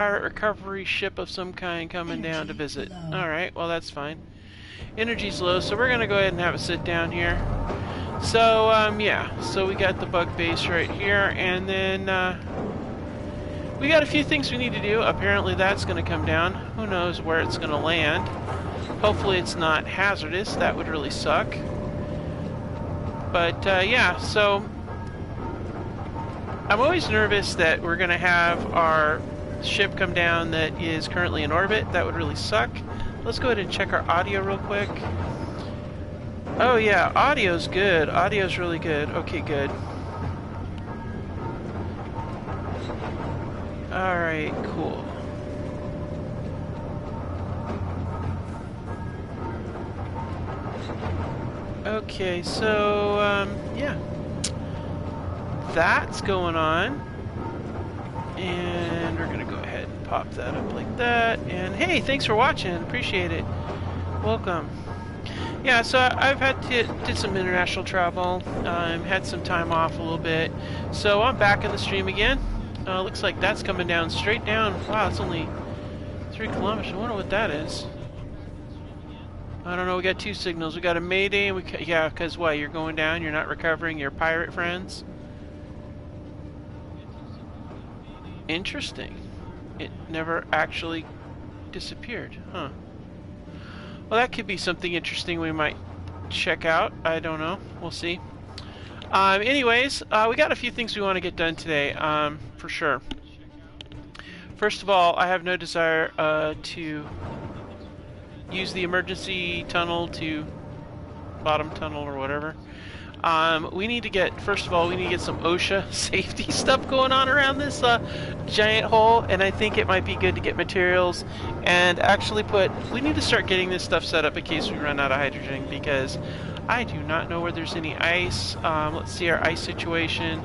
Pirate recovery ship of some kind coming down to visit. Alright, well that's fine. Energy's low, so we're gonna go ahead and have a sit down here. So, yeah, so we got the bug base right here, and then, we got a few things we need to do. Apparently that's gonna come down. Who knows where it's gonna land. Hopefully it's not hazardous. That would really suck. But, yeah, so I'm always nervous that we're gonna have our ship come down that is currently in orbit. That would really suck. Let's go ahead and check our audio real quick. Oh yeah, audio's good. Audio's really good. Okay, good. Alright, cool. Okay, so, yeah. That's going on. And we're gonna go ahead and pop that up like that. And hey, thanks for watching. Appreciate it. Welcome. Yeah, so I've had to did some international travel. Had some time off a little bit. So I'm back in the stream again. Looks like that's coming down straight down. Wow, it's only 3 kilometers. I wonder what that is. I don't know. We got 2 signals. We got a mayday, and yeah, because what? You're going down. You're not recovering your pirate friends. Interesting. It never actually disappeared, huh? Well, that could be something interesting we might check out. I don't know. We'll see. Anyways, we got a few things we want to get done today, for sure. First of all, I have no desire to use the emergency tunnel to bottom tunnel or whatever. We need to get, first of all, we need to get some OSHA safety stuff going on around this giant hole, and I think it might be good to get materials and actually we need to start getting this stuff set up in case we run out of hydrogen, because I do not know where there's any ice. Let's see our ice situation.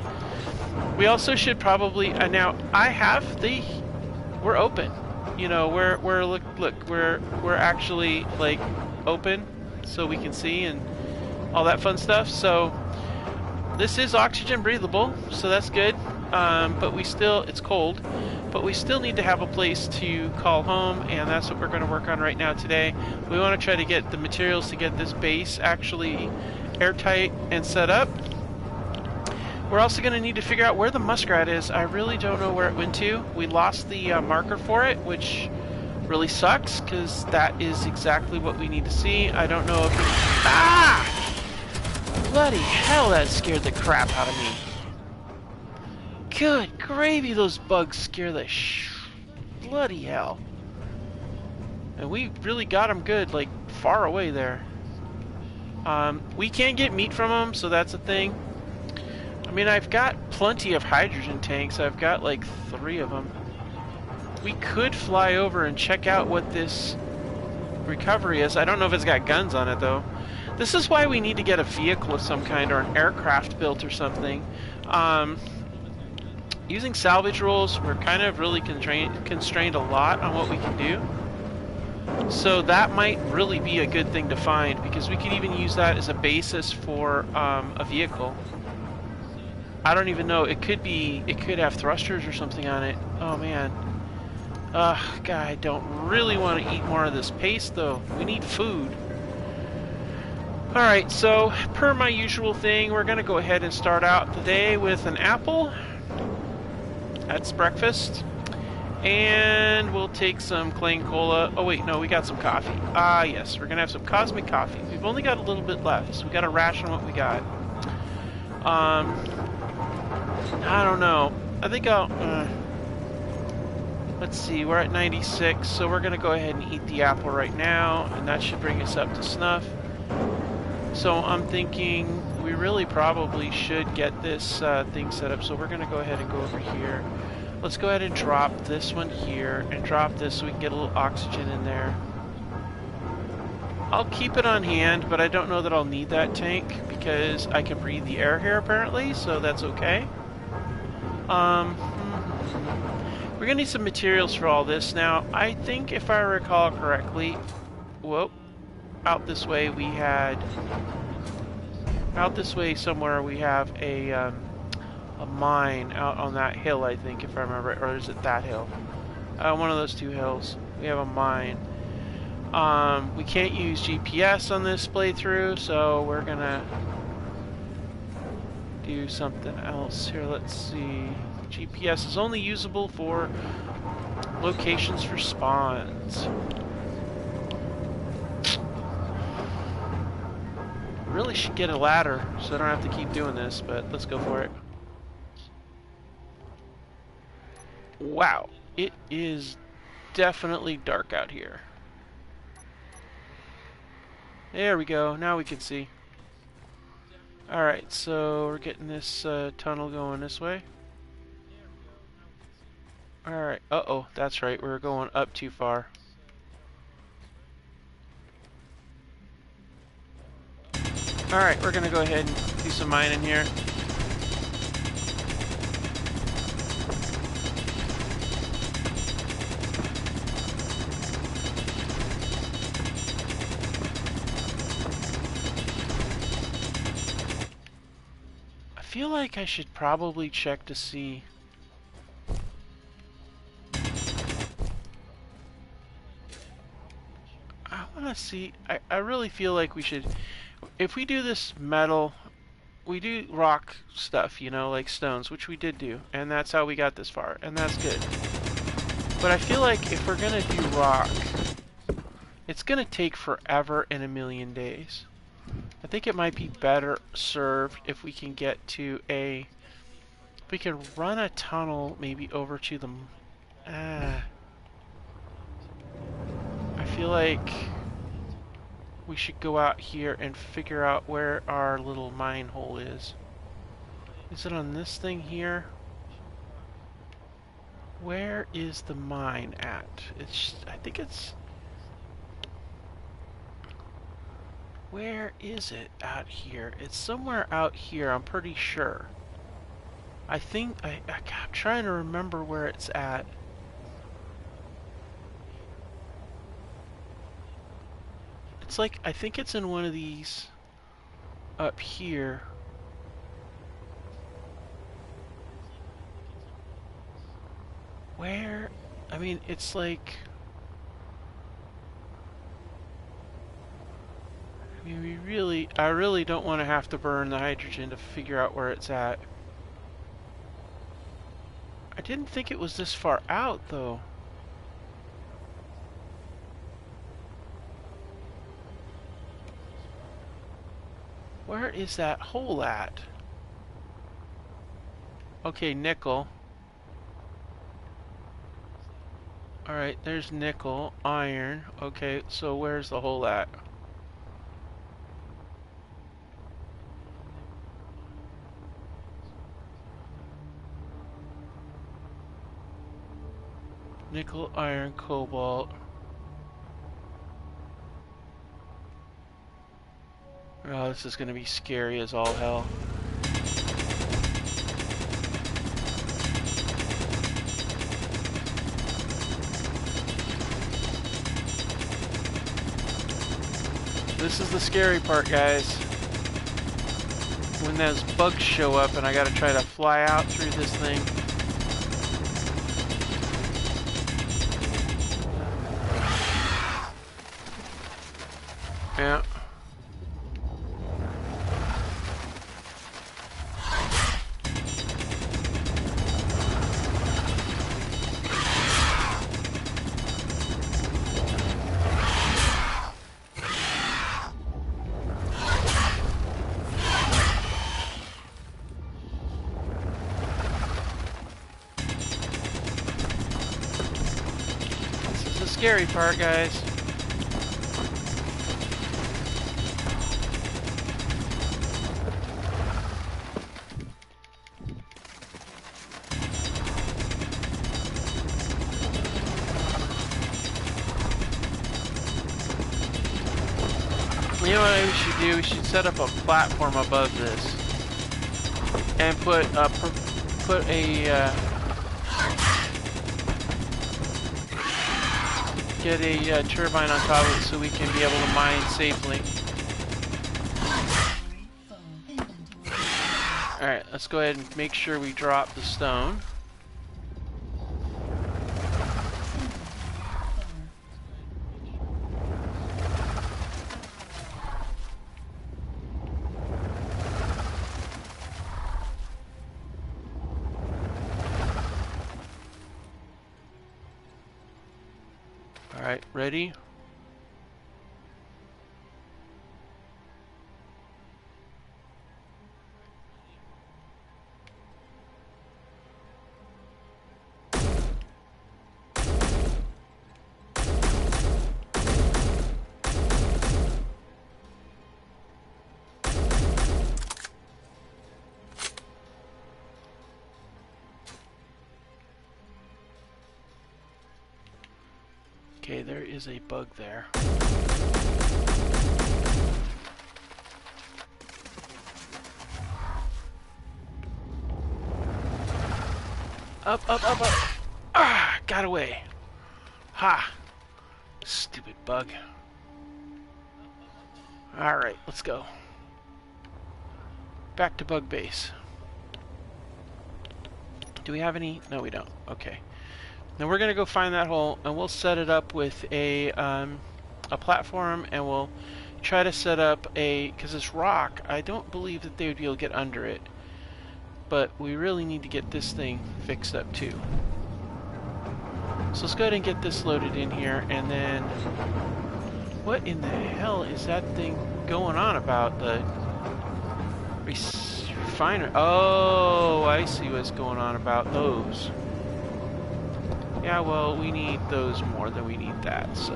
We also should probably, now I have we're open. You know, we're actually like open so we can see and all that fun stuff. So this is oxygen breathable, so that's good. But it's cold, but we still need to have a place to call home, and that's what we're going to work on right now today. We want to try to get the materials to get this base actually airtight and set up. We're also going to need to figure out where the muskrat is. I really don't know where it went to. We lost the marker for it, which really sucks, because that is exactly what we need to see. I don't know if it... Ah! Bloody hell, that scared the crap out of me. Good gravy, those bugs scare the bloody hell. And we really got them good, like, far away there. We can't get meat from them, so that's a thing. I mean, I've got plenty of hydrogen tanks. I've got, like, 3 of them. We could fly over and check out what this recovery is. I don't know if it's got guns on it, though. This is why we need to get a vehicle of some kind or an aircraft built or something. Using salvage rules, we're kind of really constrained a lot on what we can do. So that might really be a good thing to find, because we could even use that as a basis for a vehicle. I don't even know. It could have thrusters or something on it. Oh man. God, I don't really want to eat more of this paste though. We need food. Alright, so per my usual thing, we're going to go ahead and start out the day with an apple. That's breakfast. And we'll take some plain cola. Oh wait, no, we got some coffee. Ah yes, we're going to have some cosmic coffee. We've only got a little bit left, so we got to ration what we got. I don't know. I think let's see, we're at 96, so we're going to go ahead and eat the apple right now, and that should bring us up to snuff. So I'm thinking we really probably should get this thing set up, so we're going to go ahead and go over here. Let's go ahead and drop this one here, and drop this so we can get a little oxygen in there. I'll keep it on hand, but I don't know that I'll need that tank, because I can breathe the air here apparently, so that's okay. We're going to need some materials for all this. Now, I think if I recall correctly, whoa, out this way somewhere we have a mine out on that hill, I think, if I remember, or is it that hill? One of those two hills. We have a mine. We can't use GPS on this playthrough, so we're gonna do something else here. Let's see. GPS is only usable for locations for spawns. Really should get a ladder so I don't have to keep doing this, but let's go for it. Wow, it is definitely dark out here. There we go, now we can see. Alright, so we're getting this tunnel going this way. Alright, uh-oh, that's right, we're going up too far. Alright, we're gonna go ahead and do some mining here. I feel like I should probably check to see. I wanna see, I really feel like we should, if we do this metal, we do rock stuff, you know, like stones, which we did do, and that's how we got this far, and that's good. But I feel like if we're gonna do rock, it's gonna take forever and a million days. I think it might be better served if we can get to a, if we can run a tunnel maybe over to the, I feel like we should go out here and figure out where our little mine hole is. Is it on this thing here? Where is the mine at? It's, I think it's, where is it out here? It's somewhere out here, I'm pretty sure. I think, I'm trying to remember where it's at. It's like, I think it's in one of these up here. Where? I mean, it's like, I mean, I really don't want to have to burn the hydrogen to figure out where it's at. I didn't think it was this far out, though. Where is that hole at? Okay, nickel. Alright, there's nickel, iron. Okay, so where's the hole at? Nickel, iron, cobalt. Oh, this is going to be scary as all hell. This is the scary part, guys. When those bugs show up and I gotta try to fly out through this thing. Yeah. Scary part, guys. You know what we should do? We should set up a platform above this and put a get a turbine on top of it so we can be able to mine safely. Alright, let's go ahead and make sure we drop the stone. Alright, ready? Okay, there is a bug there. Up, up, up, up. Ah, got away. Ha. Stupid bug. Alright, let's go. Back to bug base. Do we have any? No, we don't. Okay. Now we're going to go find that hole, and we'll set it up with a platform, and we'll try to set up a, because it's rock, I don't believe that they would be able to get under it. But we really need to get this thing fixed up too. So let's go ahead and get this loaded in here, and then what in the hell is that thing going on about? The refiner? Oh, I see what's going on about those. Yeah, well, we need those more than we need that, so.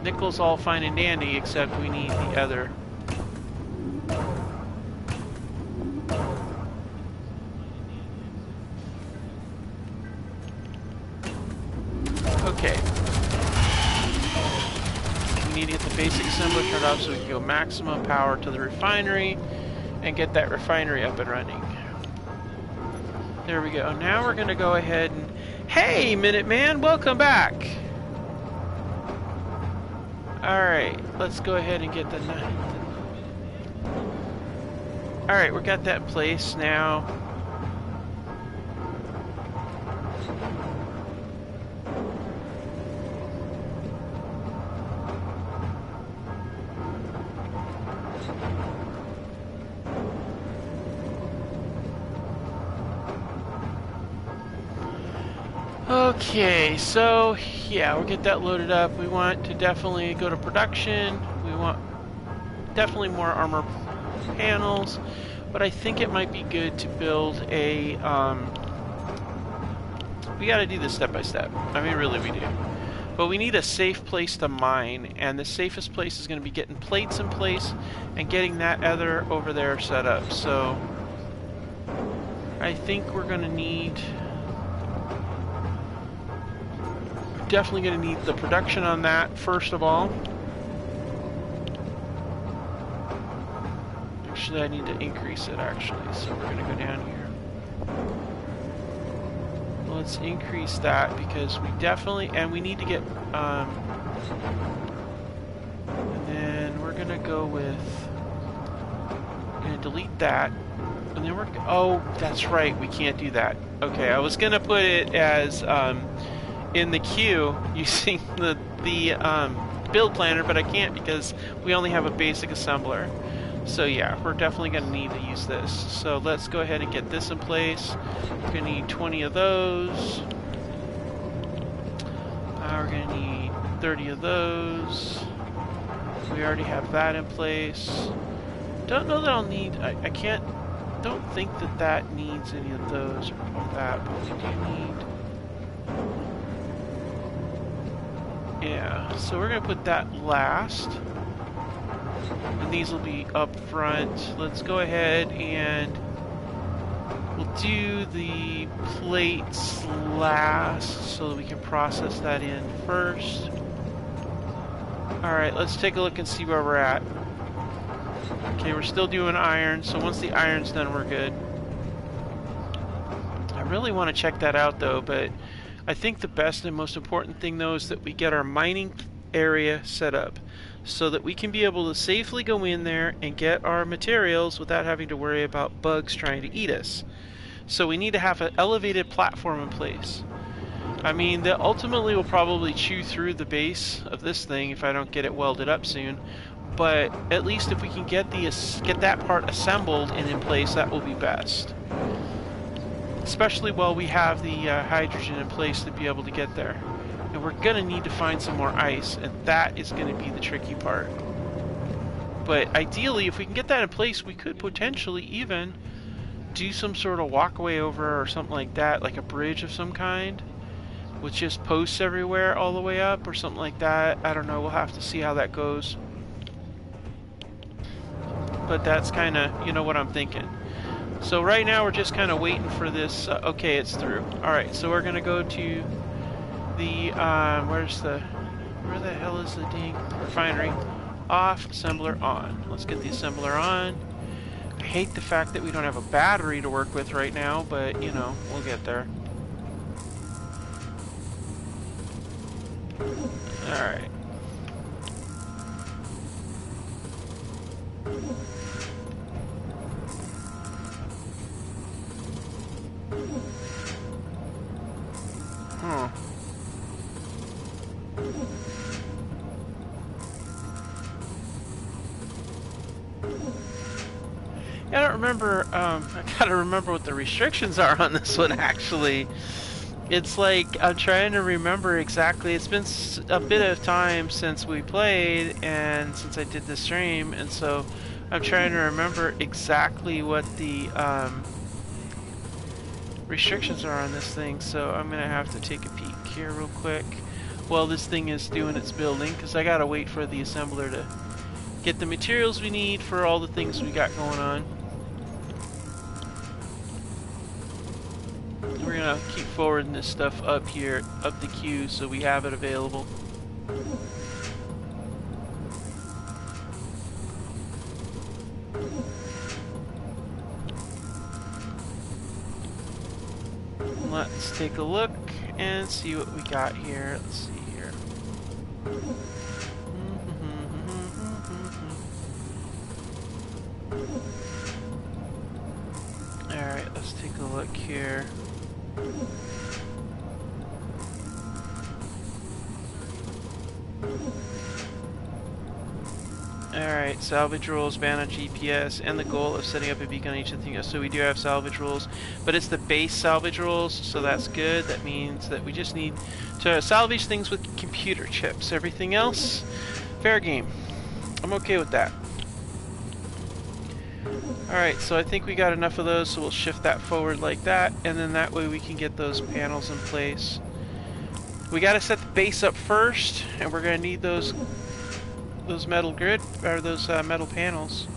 Nickel's all fine and dandy, except we need the other. Okay. We need to get the basic assembly turned off so we can go maximum power to the refinery and get that refinery up and running. There we go. Now we're going to go ahead and... Hey, Minuteman! Welcome back! Alright, let's go ahead and get the... Alright, we got that in place now. Okay, so yeah, we'll get that loaded up. We want to definitely go to production. We want definitely more armor panels, but I think it might be good to build a, we gotta do this step by step. I mean, really we do. But we need a safe place to mine, and the safest place is going to be getting plates in place and getting that other over there set up. So I think we're going to need... Definitely going to need the production on that first of all. Actually, I need to increase it actually, so we're going to go down here. Let's increase that because we definitely, and we need to get, and then we're going to go with, going to delete that, and then we're, oh, that's right, we can't do that. Okay, I was going to put it as, in the queue using the build planner, but I can't because we only have a basic assembler. So yeah, we're definitely going to need to use this. So let's go ahead and get this in place. We're going to need 20 of those. We're going to need 30 of those. We already have that in place. Don't know that I'll need, I can't, don't think that that needs any of those or that, but we do need. Yeah, so we're going to put that last. And these will be up front. Let's go ahead and we'll do the plates last so that we can process that in first. Alright, let's take a look and see where we're at. Okay, we're still doing iron, so once the iron's done, we're good. I really want to check that out though, but I think the best and most important thing though is that we get our mining area set up so that we can be able to safely go in there and get our materials without having to worry about bugs trying to eat us. So we need to have an elevated platform in place. I mean, that ultimately will probably chew through the base of this thing if I don't get it welded up soon, but at least if we can get that part assembled and in place, that will be best. Especially while we have the hydrogen in place to be able to get there. And we're going to need to find some more ice, and that is going to be the tricky part. But ideally, if we can get that in place, we could potentially even do some sort of walkway over or something like that, like a bridge of some kind, with just posts everywhere all the way up or something like that. I don't know, we'll have to see how that goes. But that's kind of, you know, what I'm thinking. So right now we're just kind of waiting for this. Okay, it's through. Alright, so we're going to go to the, where the hell is the dang refinery? Off, assembler on. Let's get the assembler on. I hate the fact that we don't have a battery to work with right now, but, you know, we'll get there. Alright. I don't remember, I gotta remember what the restrictions are on this one, actually. It's like, I'm trying to remember exactly. It's been a bit of time since we played and since I did the stream, and so I'm trying to remember exactly what the restrictions are on this thing, so I'm gonna have to take a peek here real quick while this thing is doing its building, because I gotta wait for the assembler to get the materials we need for all the things we got going on. We're gonna keep forwarding this stuff up here, up the queue, so we have it available. Let's take a look and see what we got here. Let's see here. Alright, let's take a look here. Alright, salvage rules, ban on GPS, and the goal of setting up a beacon on each of the things. So we do have salvage rules, but it's the base salvage rules, so that's good. That means that we just need to salvage things with computer chips. Everything else, fair game. I'm okay with that. Alright, so I think we got enough of those, so we'll shift that forward like that, and then that way we can get those panels in place. We gotta set the base up first, and we're gonna need those metal grid, or those metal panels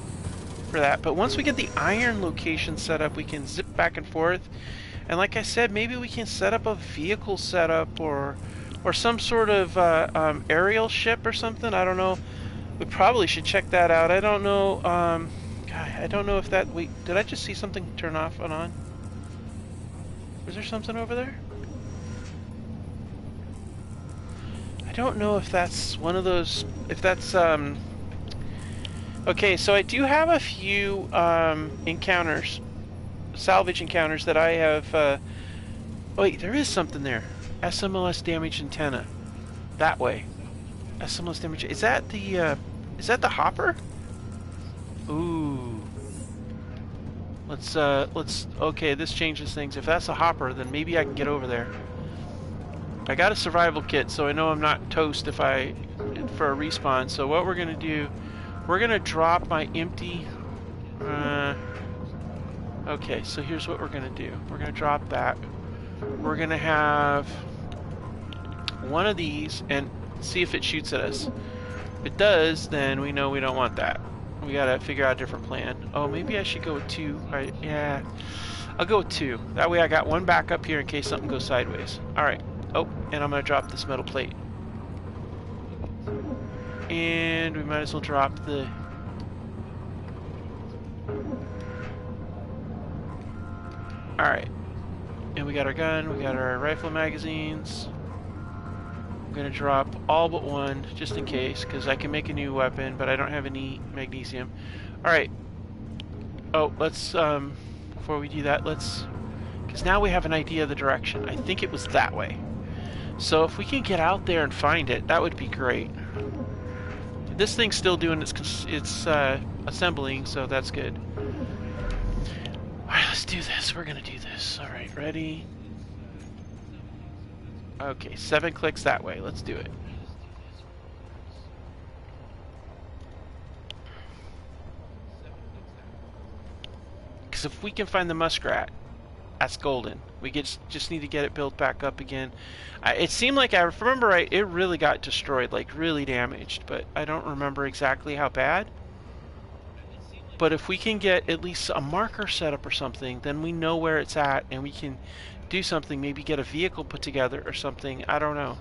for that. But once we get the iron location set up, we can zip back and forth. And like I said, maybe we can set up a vehicle setup or some sort of aerial ship or something. I don't know. We probably should check that out. I don't know. God, I don't know if that. Wait, did I just see something turn off and on? Was there something over there? I don't know if that's one of those, if that's, okay, so I do have a few, encounters, salvage encounters that I have, wait, there is something there. SMLS damage antenna. That way. SMLS damage, is that the hopper? Ooh. Let's, okay, this changes things. If that's a hopper, then maybe I can get over there. I got a survival kit, so I know I'm not toast for a respawn. So what we're gonna do, we're gonna drop my empty. Okay, so here's what we're gonna do. We're gonna drop that. We're gonna have one of these and see if it shoots at us. If it does, then we know we don't want that. We gotta figure out a different plan. Oh, maybe I should go with two. Yeah, I'll go with two. That way I got one back up here in case something goes sideways. All right. Oh, and I'm going to drop this metal plate. And we might as well drop the... Alright. And we got our gun, we got our rifle magazines. I'm going to drop all but one, just in case, because I can make a new weapon, but I don't have any magnesium. Alright. Oh, let's, before we do that, let's... Because now we have an idea of the direction. I think it was that way. So if we can get out there and find it, that would be great. this thing's still doing its assembling, so that's good. All right, let's do this. We're gonna do this. All right, ready? Okay, 7 clicks that way. Let's do it. Because if we can find the muskrat, that's golden. We just need to get it built back up again. It seemed like, I remember right, it really got destroyed, like really damaged, but I don't remember exactly how bad. But if we can get at least a marker set up or something, then we know where it's at and we can do something, maybe get a vehicle put together or something. I don't know.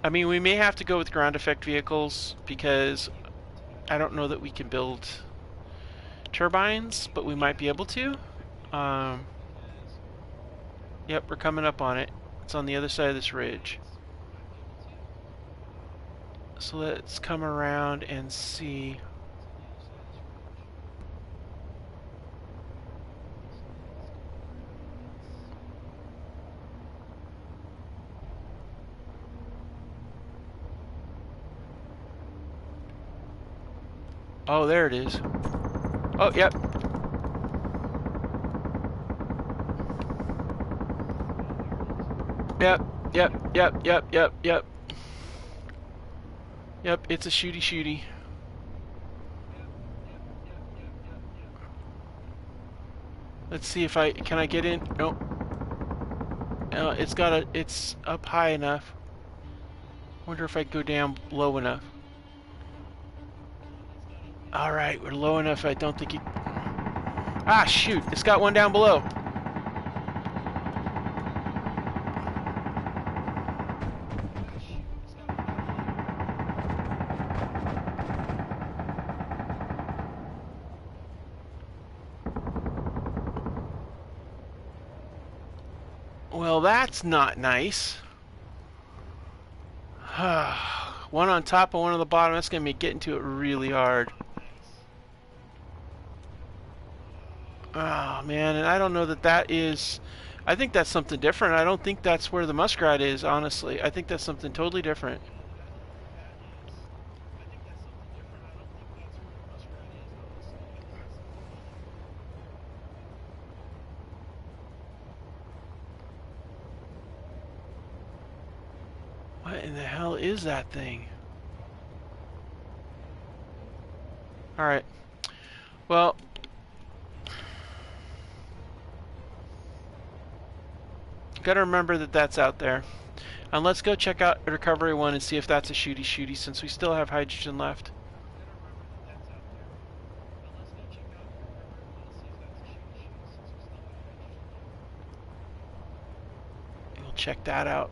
I mean, we may have to go with ground effect vehicles because I don't know that we can build turbines, but we might be able to. Yep, we're coming up on it. It's on the other side of this ridge. So let's come around and see. Oh, there it is. Oh, yep. Yep, yep. Yep, it's a shooty. Let's see if can I get in? Nope. It's up high enough. Wonder if I can go down low enough. Alright, we're low enough. I don't think it... Ah, shoot. It's got one down below. Well, that's not nice. One on top and one on the bottom. That's going to make getting to it really hard. Oh, man. And I don't know that is... I think that's something different. I don't think that's where the muskrat is, honestly. I think that's something totally different. What in the hell is that thing? Alright. Well... Gotta remember that that's out there. And let's go check out Recovery 1 and see if that's a shooty since we still have hydrogen left. We'll check that out.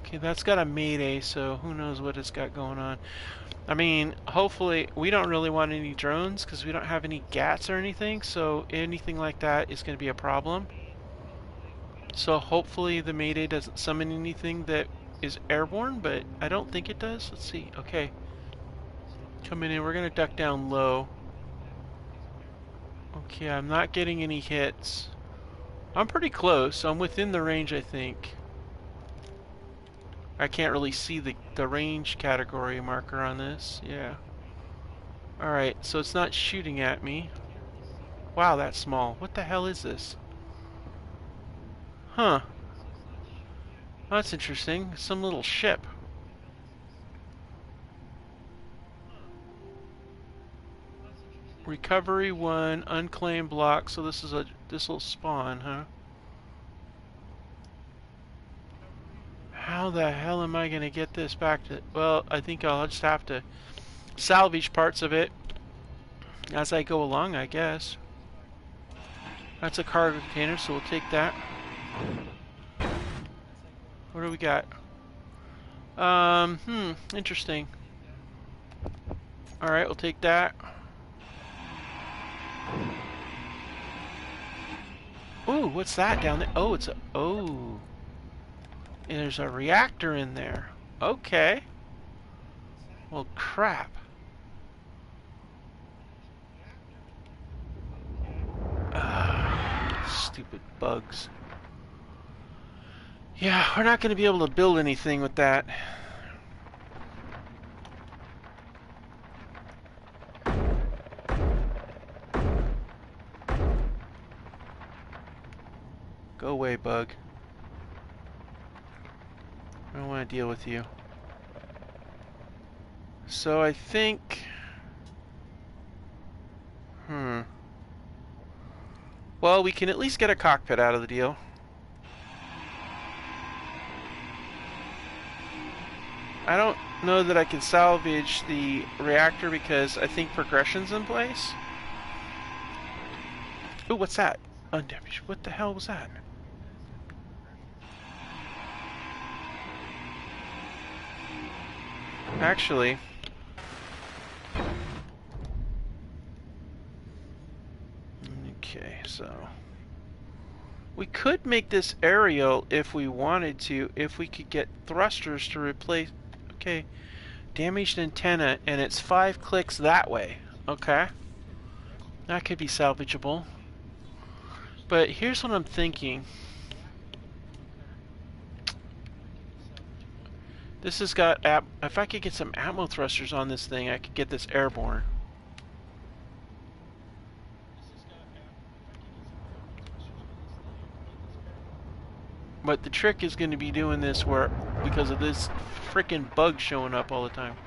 Okay, that's got a mayday, so who knows what it's got going on. I mean, hopefully, we don't really want any drones because we don't have any GATs or anything, so anything like that is going to be a problem. So hopefully the mayday doesn't summon anything that is airborne, but I don't think it does. Let's see. Okay. Coming in, we're going to duck down low. Okay, I'm not getting any hits. I'm pretty close. I'm within the range, I think. I can't really see the range category marker on this. Yeah. Alright, so it's not shooting at me. Wow, that's small. What the hell is this? Huh. That's interesting. Some little ship. Recovery 1, unclaimed block. So this will spawn, huh? How the hell am I going to get this back to... Well, I think I'll just have to salvage parts of it as I go along, I guess. That's a cargo container, so we'll take that. What do we got? Interesting. Alright, we'll take that. Ooh, what's that down there? Oh, it's a... Oh... And there's a reactor in there. Okay. Well, crap. Stupid bugs. Yeah, we're not going to be able to build anything with that. Go away, bug. I don't want to deal with you. So I think... Well, we can at least get a cockpit out of the deal. I don't know that I can salvage the reactor because I think progression's in place. Ooh, what's that? What the hell was that? Actually... Okay, so... We could make this aerial if we wanted to, if we could get thrusters to replace... Okay, damaged antenna, and it's 5 clicks that way. Okay. That could be salvageable. But here's what I'm thinking. This has got... If I could get some atmo thrusters on this thing, I could get this airborne. But the trick is going to be doing this where, because of this frickin' bug showing up all the time.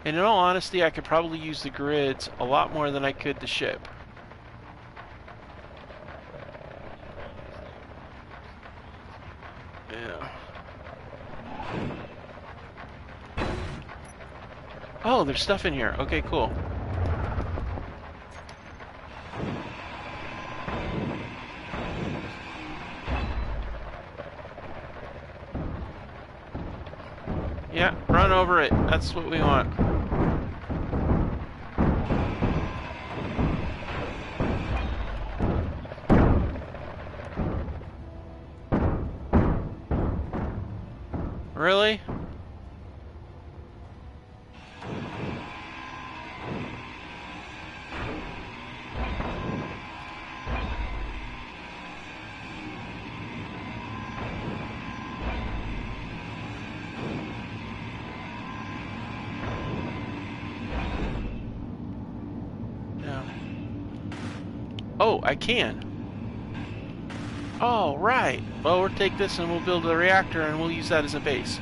And in all honesty, I could probably use the grids a lot more than I could the ship. Yeah. Oh, there's stuff in here. Okay, cool. Yeah, run over it. That's what we want. Really? Oh, I can. Oh, right. Well, we'll take this and we'll build a reactor and we'll use that as a base.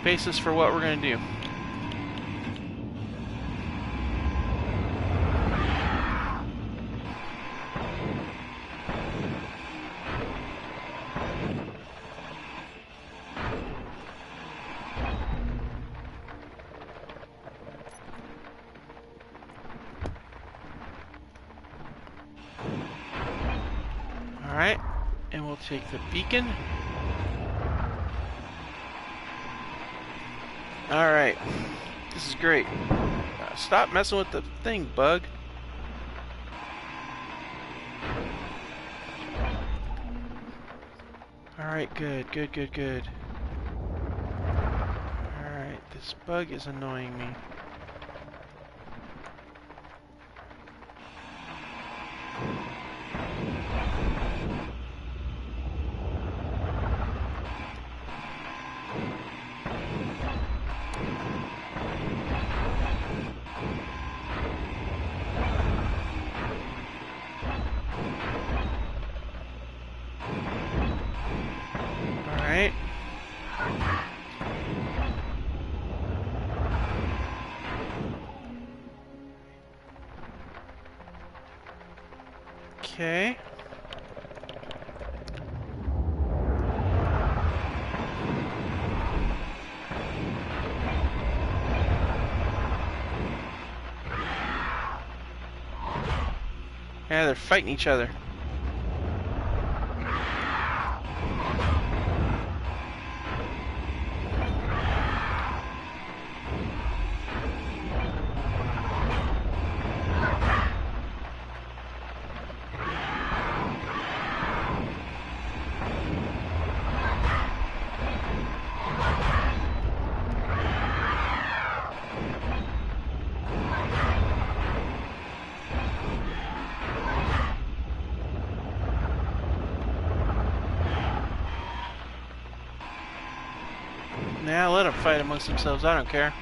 Basis for what we're going to do. Alright, and we'll take the beacon. Alright, this is great. Stop messing with the thing, bug. Alright, good, good, good, good. Alright, this bug is annoying me. Alright. Okay. Yeah, they're fighting each other. Nah, let them fight amongst themselves. I don't care.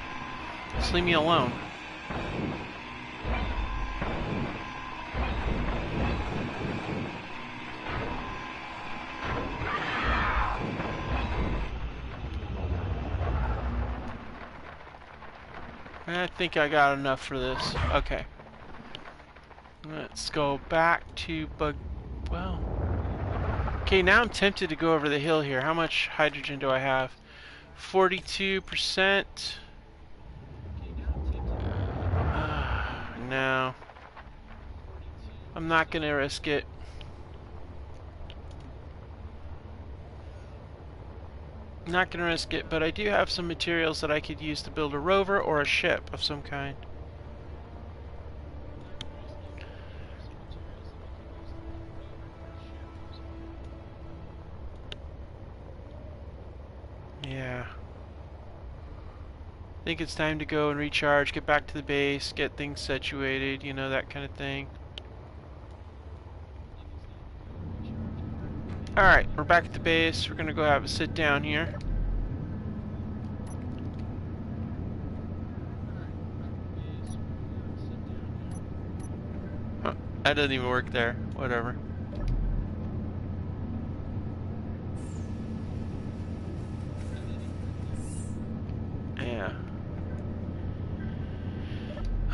Just leave me alone. I think I got enough for this. Okay. Let's go back to well. Okay, now I'm tempted to go over the hill here. How much hydrogen do I have? 42%. No. I'm not gonna risk it. Not gonna risk it, but I do have some materials that I could use to build a rover or a ship of some kind. Yeah. I think it's time to go and recharge, get back to the base, get things situated, you know, that kind of thing. Alright, we're back at the base. We're gonna go have a sit down here. Huh, that doesn't even work there. Whatever. Yeah.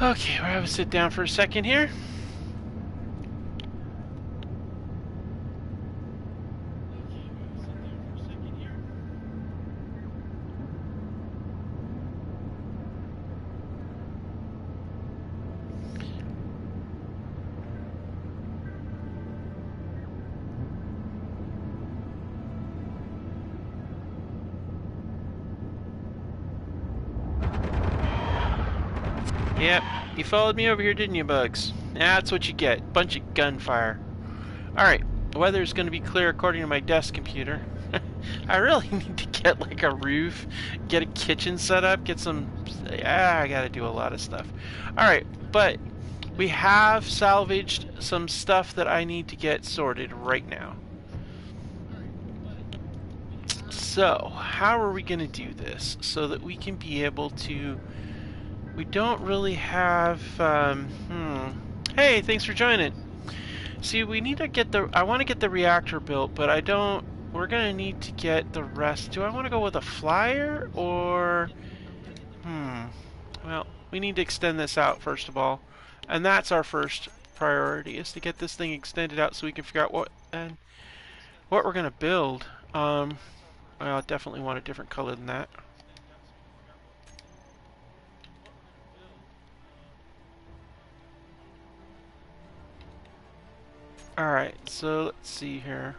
Okay, we'll have a sit down for a second here. Yep, you followed me over here, didn't you, Bugs? That's what you get. Bunch of gunfire. Alright, the weather's going to be clear according to my desk computer. I really need to get like a roof, get a kitchen set up, get some... I gotta do a lot of stuff. Alright, but we have salvaged some stuff that I need to get sorted right now. So, how are we going to do this so that we can be able to... We don't really have, Hey, thanks for joining. See, we need to get the, I want to get the reactor built, but I don't, we're going to need to get the rest. Do I want to go with a flyer, or, well, we need to extend this out, first of all. And that's our first priority, is to get this thing extended out so we can figure out what we're going to build. Well, I definitely want a different color than that. Alright, so let's see here.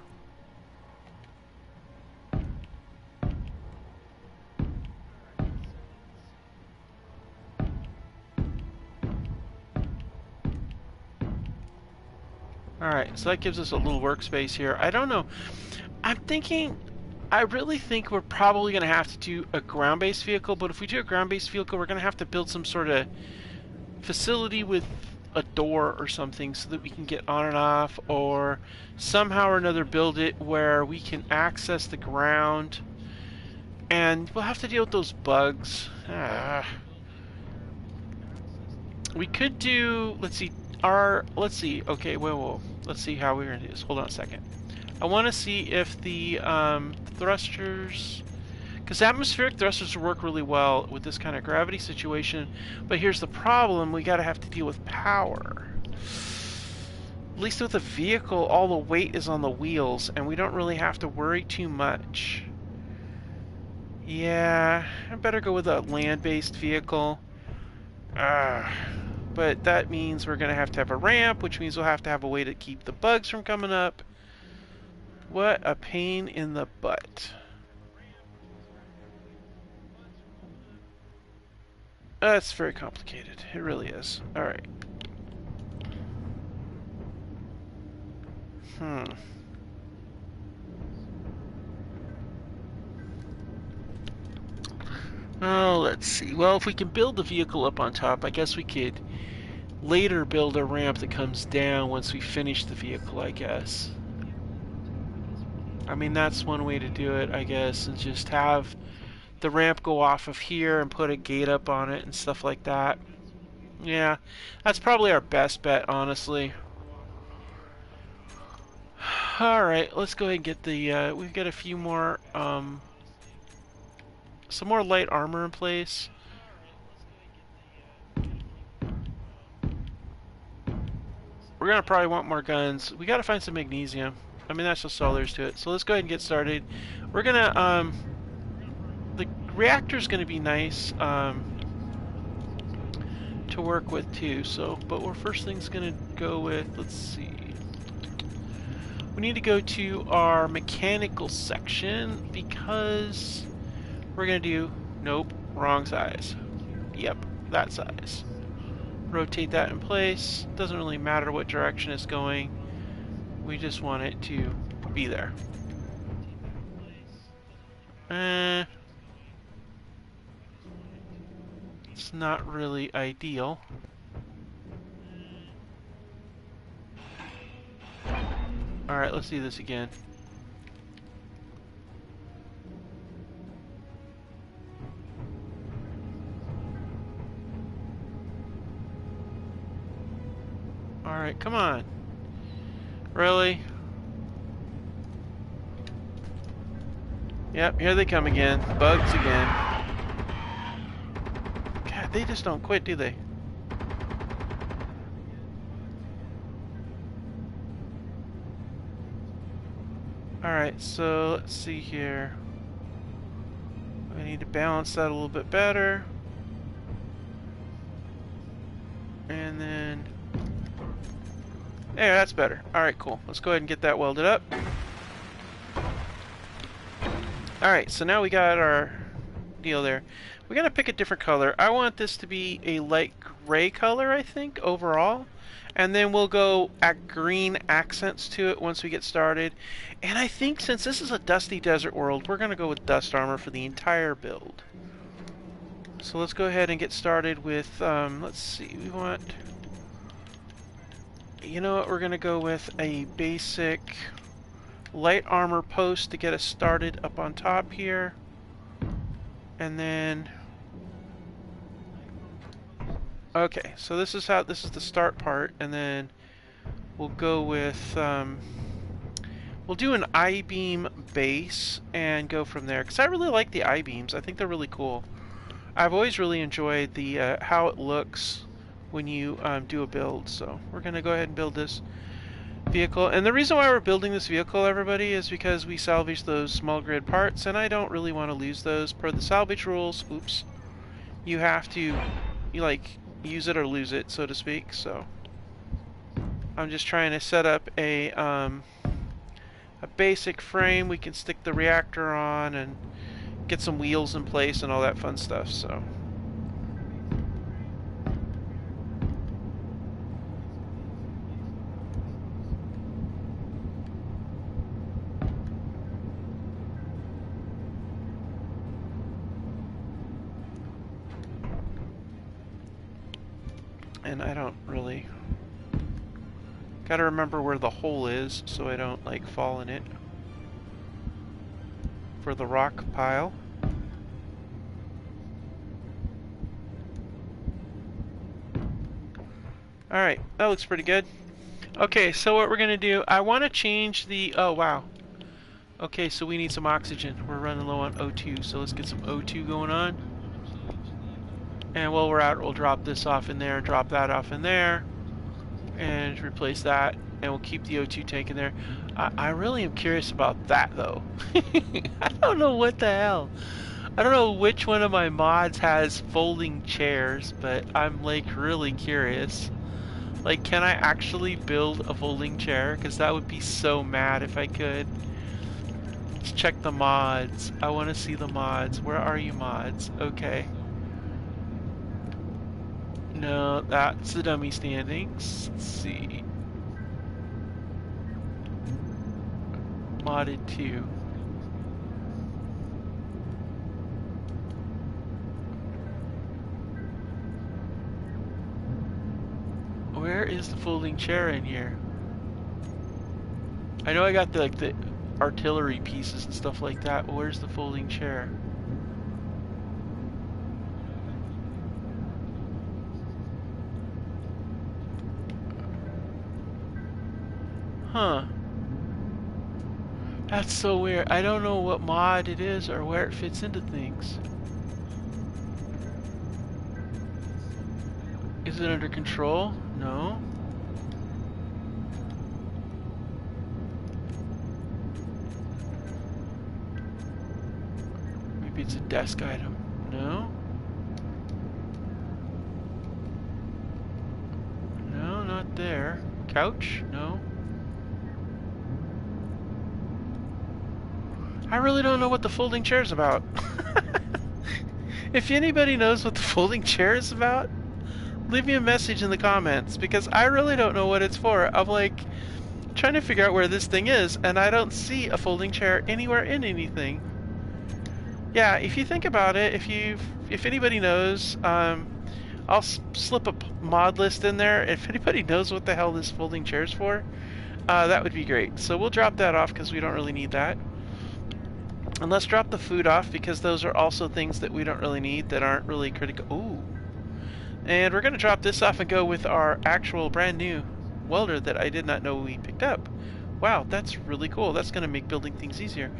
Alright, so that gives us a little workspace here. I don't know. I'm thinking, I really think we're probably going to have to do a ground-based vehicle, but if we do a ground-based vehicle, we're going to have to build some sort of facility with a door or something so that we can get on and off, or somehow or another build it where we can access the ground, and we'll have to deal with those bugs. We could do, let's see, okay, whoa, let's see how we're gonna do this. Hold on a second. I want to see if the thrusters, because atmospheric thrusters work really well with this kind of gravity situation, but here's the problem: we gotta have to deal with power. At least with a vehicle, all the weight is on the wheels, and we don't really have to worry too much. Yeah, I better go with a land-based vehicle. But that means we're gonna have to have a ramp, which means we'll have to have a way to keep the bugs from coming up. What a pain in the butt. That's very complicated. It really is. Alright. Oh, let's see. Well, if we can build the vehicle up on top, I guess we could later build a ramp that comes down once we finish the vehicle, I guess. I mean, that's one way to do it, I guess, and just have the ramp go off of here and put a gate up on it and stuff like that. Yeah, that's probably our best bet, honestly. Alright, let's go ahead and get the, we've got a few more, some more light armor in place. We're gonna probably want more guns. We gotta find some magnesium. I mean, that's just all there is to it. So let's go ahead and get started. We're gonna, the reactor's gonna be nice, to work with too, so, but we're first thing's gonna go with, let's see. We need to go to our mechanical section because we're gonna do, nope, wrong size. Yep, that size. Rotate that in place. Doesn't really matter what direction it's going. We just want it to be there. It's not really ideal. Alright, let's do this again. Alright, come on. Really? Yep, here they come again. Bugs again. God, they just don't quit, do they? Alright, so let's see here. I need to balance that a little bit better. And then... there, that's better. Alright, cool. Let's go ahead and get that welded up. Alright, so now we got our deal there. We gotta pick a different color. I want this to be a light gray color, I think, overall. And then we'll go at green accents to it once we get started. And I think since this is a dusty desert world, we're gonna go with dust armor for the entire build. So let's go ahead and get started with, let's see, we want... you know what, we're gonna go with a basic light armor post to get us started up on top here. And then... okay, so this is the start part, and then we'll go with, we'll do an I-beam base and go from there, because I really like the I-beams. I think they're really cool. I've always really enjoyed the, how it looks when you do a build, so we're going to go ahead and build this vehicle. And the reason why we're building this vehicle, everybody, is because we salvaged those small grid parts, and I don't really want to lose those. Per the salvage rules, oops, you have to, use it or lose it, so to speak. So I'm just trying to set up a basic frame we can stick the reactor on and get some wheels in place and all that fun stuff. So and I don't really... gotta remember where the hole is so I don't, fall in it. For the rock pile. Alright, that looks pretty good. Okay, so what we're gonna do, I want to change the... oh, wow. Okay, so we need some oxygen. We're running low on O2, so let's get some O2 going on. And while we're out, we'll drop this off in there, drop that off in there, and replace that, and we'll keep the O2 tank in there. I really am curious about that, though. I don't know what the hell. I don't know which one of my mods has folding chairs, but I'm, really curious. Can I actually build a folding chair? Because that would be so mad if I could. Let's check the mods. I want to see the mods. Where are you, mods? Okay. No, that's the dummy standings. Let's see. Modded 2. Where is the folding chair in here? I know I got the artillery pieces and stuff like that. Where's the folding chair? Huh. That's so weird. I don't know what mod it is or where it fits into things. Is it under control? No. Maybe it's a desk item. No. No, not there. Couch? No. I really don't know what the folding chair is about. If anybody knows what the folding chair is about, leave me a message in the comments, because I really don't know what it's for. I'm like trying to figure out where this thing is, and I don't see a folding chair anywhere in anything. Yeah, if you think about it, if anybody knows, I'll slip a mod list in there. If anybody knows what the hell this folding chair is for, that would be great. So we'll drop that off because we don't really need that. And let's drop the food off because those are also things that we don't really need, that aren't really critical. Ooh. And we're going to drop this off and go with our actual brand new welder that I did not know we picked up. Wow, that's really cool. That's going to make building things easier.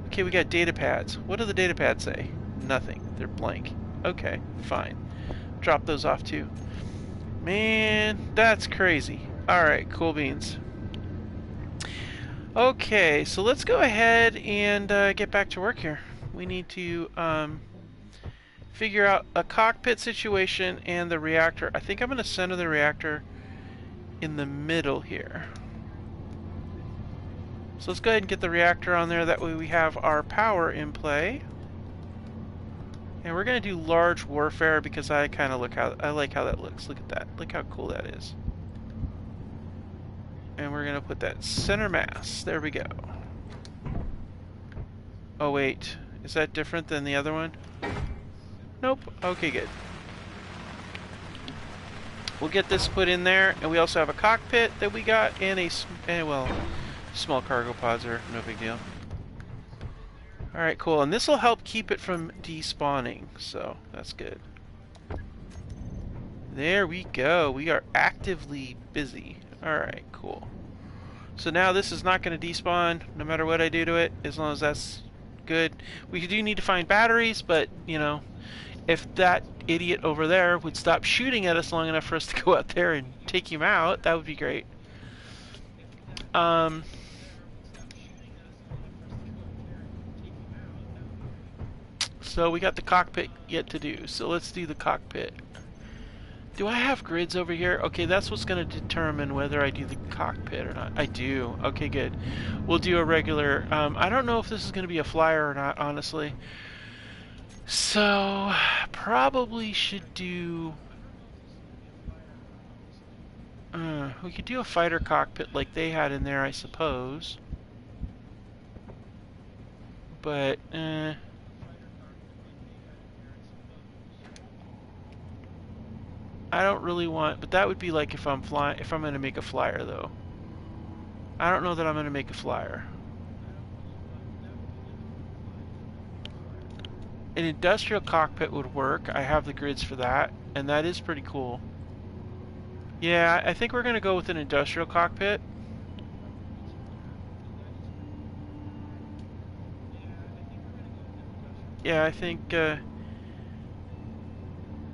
Okay, we got data pads. What do the data pads say? Nothing. They're blank. Okay, fine. Drop those off too. Man, that's crazy. Alright, cool beans. Okay, so let's go ahead and get back to work here. We need to figure out a cockpit situation and the reactor. I think I'm going to center the reactor in the middle here. So let's go ahead and get the reactor on there. That way we have our power in play. And we're going to do large warfare because I kind of like how that looks. Look at that. Look how cool that is. And we're going to put that center mass. There we go. Oh wait, is that different than the other one? Nope. Okay, good. We'll get this put in there, and we also have a cockpit that we got, and well, small cargo pods are no big deal. Alright, cool. And this will help keep it from despawning, so that's good. There we go. We are actively busy. Alright, cool. So now this is not going to despawn no matter what I do to it, as long as that's good. We do need to find batteries, but, you know, if that idiot over there would stop shooting at us long enough for us to go out there and take him out, that would be great. So we got the cockpit yet to do, so let's do the cockpit. Do I have grids over here? Okay, that's what's going to determine whether I do the cockpit or not. I do. Okay, good. We'll do a regular... I don't know if this is going to be a flyer or not, honestly. So, probably should do... we could do a fighter cockpit like they had in there, I suppose. But, I don't really want, but that would be like if I'm flying, if I'm going to make a flyer though. I don't know that I'm going to make a flyer. An industrial cockpit would work. I have the grids for that, and that is pretty cool. Yeah, I think we're going to go with an industrial cockpit. Yeah, I think,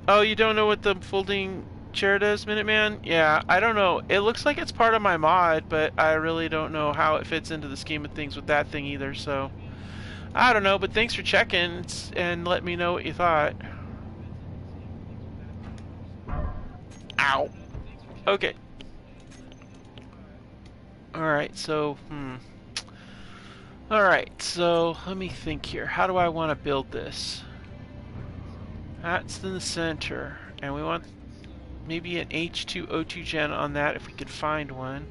oh, you don't know what the folding chair does, Minuteman? Yeah, I don't know. It looks like it's part of my mod, but I really don't know how it fits into the scheme of things with that thing either, so... I don't know, but thanks for checking and let me know what you thought. Ow. Okay. Alright, so, Alright, so let me think here. How do I want to build this? That's in the center, and we want maybe an H2O2 gen on that if we could find one.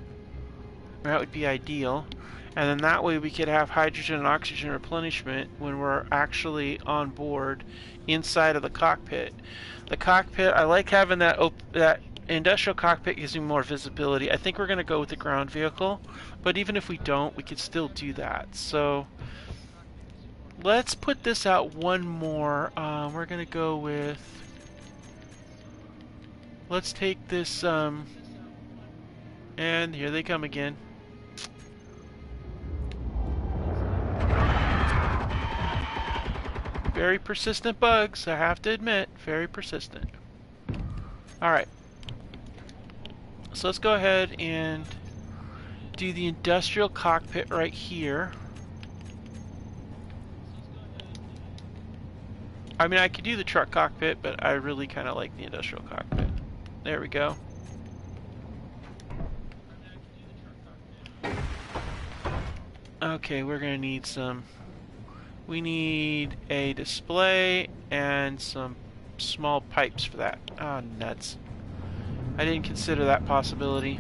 That would be ideal. And then that way we could have hydrogen and oxygen replenishment when we're actually on board inside of the cockpit. The cockpit, I like having that industrial cockpit, gives me more visibility. I think we're going to go with the ground vehicle, but even if we don't, we could still do that. So let's put this out one more. We're going to go with, let's take this, and here they come again. Very persistent bugs, I have to admit. Very persistent. Alright. So let's go ahead and do the industrial cockpit right here. I mean, I could do the truck cockpit, but I really kind of like the industrial cockpit. There we go. Okay, we're going to need some... We need a display and some small pipes for that. Oh, nuts. I didn't consider that possibility.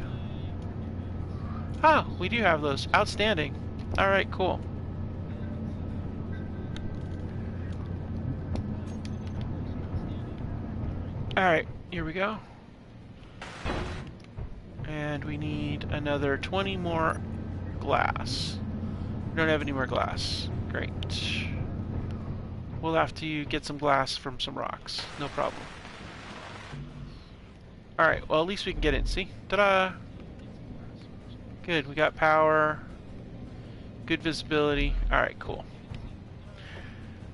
Oh, we do have those. Outstanding. Alright, cool. Alright, here we go. And we need another 20 more glass. We don't have any more glass. Great. We'll have to get some glass from some rocks. No problem. Alright, well at least we can get in. See? Ta-da! Good, we got power. Good visibility. Alright, cool.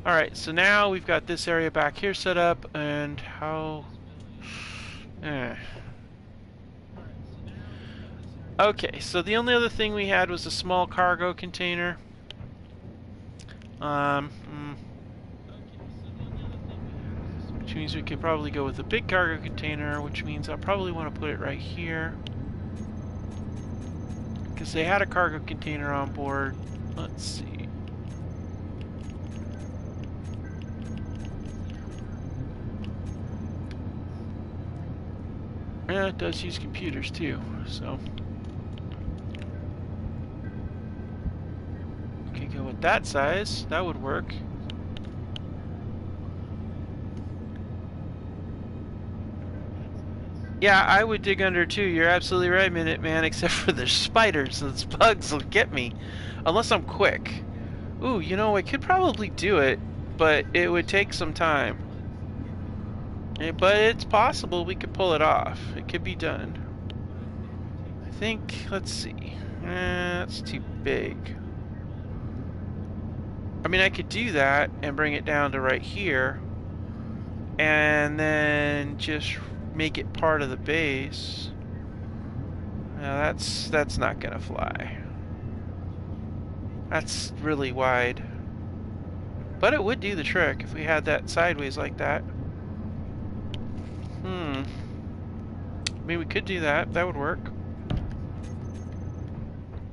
Alright, so now we've got this area back here set up, and how... Okay, so the only other thing we had was a small cargo container. Which means we could probably go with a big cargo container, which means I'll probably want to put it right here. Because they had a cargo container on board. Let's see. Yeah, it does use computers too, so. Okay, go with that size. That would work. Yeah, I would dig under too. You're absolutely right, Minute Man, except for the spiders. Those bugs will get me. Unless I'm quick. Ooh, you know, I could probably do it, but it would take some time. But it's possible we could pull it off. It could be done. I think, let's see. That's too big. I mean, I could do that and bring it down to right here. And then just make it part of the base. Now that's not gonna fly. That's really wide. But it would do the trick if we had that sideways like that. I mean, we could do that. That would work.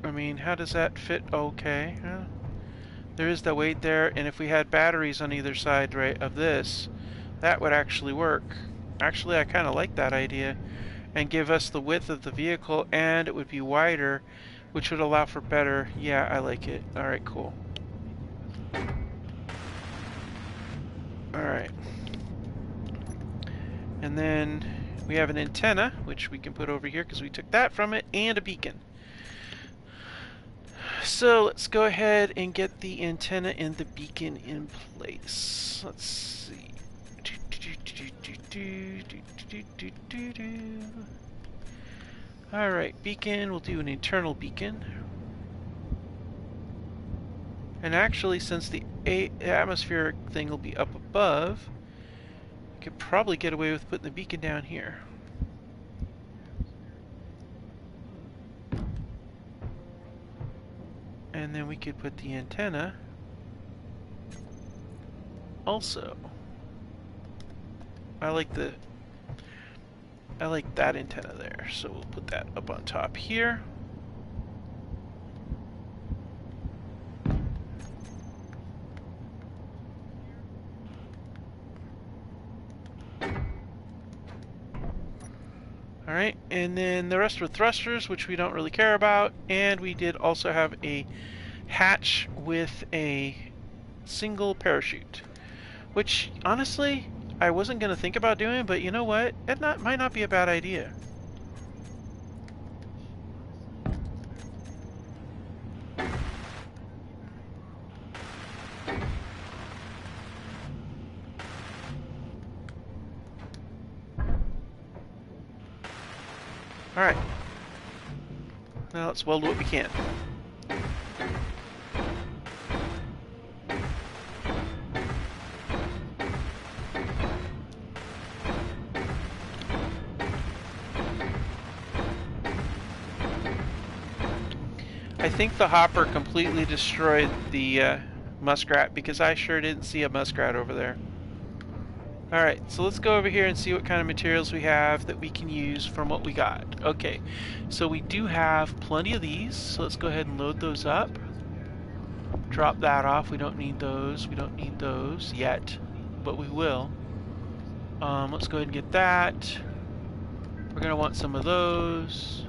I mean, how does that fit? Okay. There is the weight there, and if we had batteries on either side, right, of this, that would actually work. Actually, I kind of like that idea. And give us the width of the vehicle, and it would be wider, which would allow for better... Yeah, I like it. Alright, cool. Alright. And then we have an antenna, which we can put over here because we took that from it, and a beacon. So let's go ahead and get the antenna and the beacon in place. Let's see. Alright, beacon. We'll do an internal beacon. And actually, since the atmospheric thing will be up above, we could probably get away with putting the beacon down here. And then we could put the antenna also. I like that antenna there, so we'll put that up on top here. Alright, and then the rest were thrusters, which we don't really care about, and we did also have a hatch with a single parachute, which honestly I wasn't going to think about doing, but you know what? It might not be a bad idea. Alright. Now let's weld what we can. I think the hopper completely destroyed the muskrat, because I sure didn't see a muskrat over there. Alright, so let's go over here and see what kind of materials we have that we can use from what we got. Okay, so we do have plenty of these, so let's go ahead and load those up. Drop that off. We don't need those. We don't need those yet, but we will. Let's go ahead and get that. We're going to want some of those.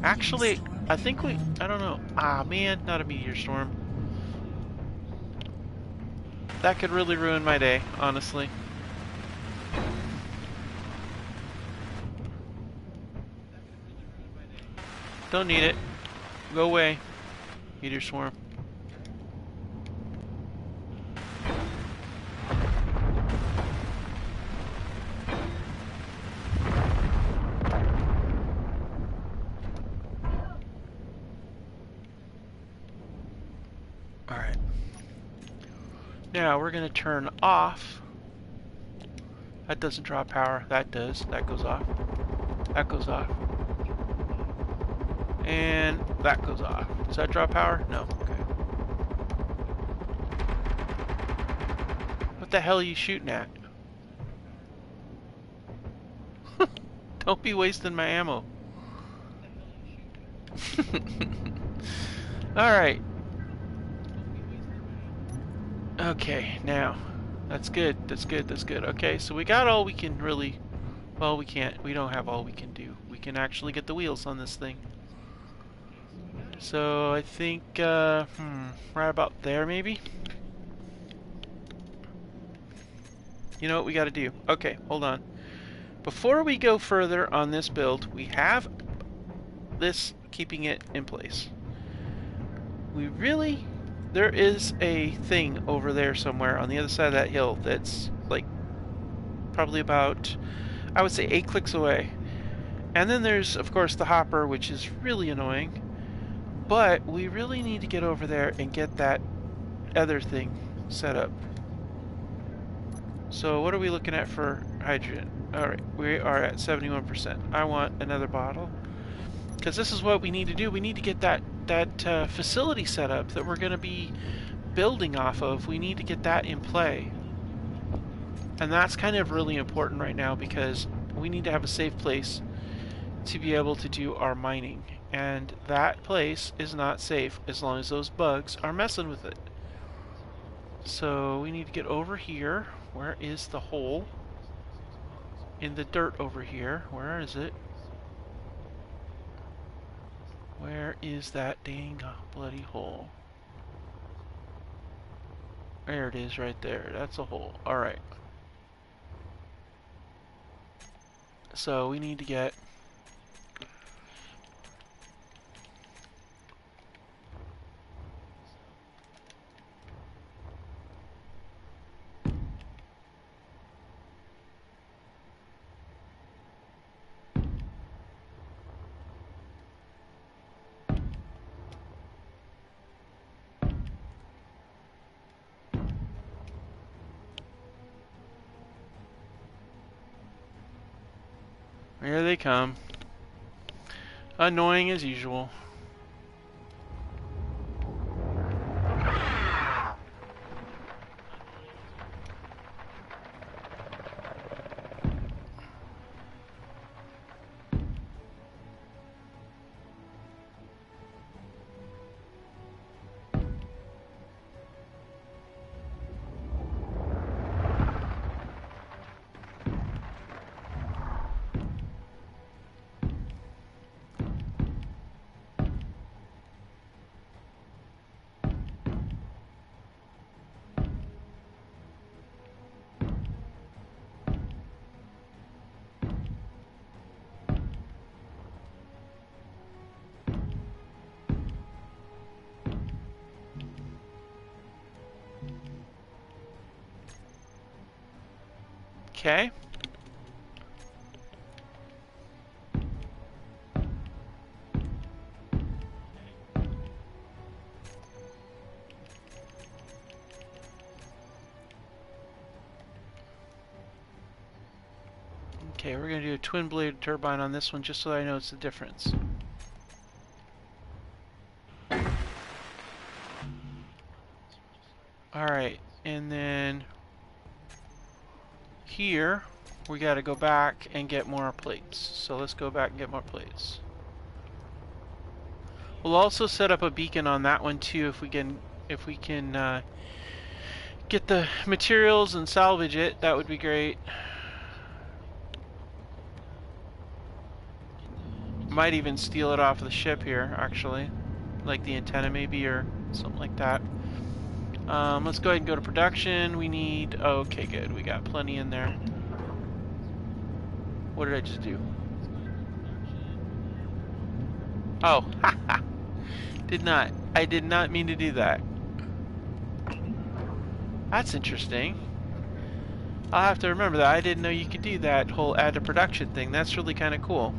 Actually, I think I don't know. Ah, man, not a meteor storm. That could really ruin my day, honestly. Don't need it. Go away, meteor swarm. Alright. Now we're going to turn off. That doesn't draw power. That does. That goes off. That goes off. And that goes off. Does that draw power? No. Okay. What the hell are you shooting at? Don't be wasting my ammo. Alright. Okay, now. That's good. That's good. That's good. Okay, so we got all we can really... Well, we can't. We don't have all we can do. We can actually get the wheels on this thing. So I think, right about there, maybe? You know what we got to do? Okay, hold on. Before we go further on this build, we have this keeping it in place. There is a thing over there somewhere on the other side of that hill that's like probably about, I would say, 8 clicks away. And then there's, of course, the hopper, which is really annoying. But we really need to get over there and get that other thing set up. So what are we looking at for hydrogen? Alright, we are at 71%. I want another bottle. Because this is what we need to do. We need to get that facility set up that we're going to be building off of. We need to get that in play. And that's kind of really important right now, because we need to have a safe place to be able to do our mining. And that place is not safe as long as those bugs are messing with it. So we need to get over here. Where is the hole? In the dirt over here. Where is it? Where is that dang bloody hole? There it is, right there. That's a hole. Alright. So we need to get... Here they come. Annoying as usual. Okay. Okay, we're going to do a twin-bladed turbine on this one just so I know it's the difference. Alright, and then here we got to go back and get more plates. So let's go back and get more plates. We'll also set up a beacon on that one too if we can get the materials and salvage it. That would be great. Might even steal it off the ship here, actually, like the antenna maybe or something like that. Let's go ahead and go to production. We need... okay, good. We got plenty in there. What did I just do? Oh, haha. I did not mean to do that. That's interesting. I'll have to remember that. I didn't know you could do that whole add to production thing. That's really kind of cool.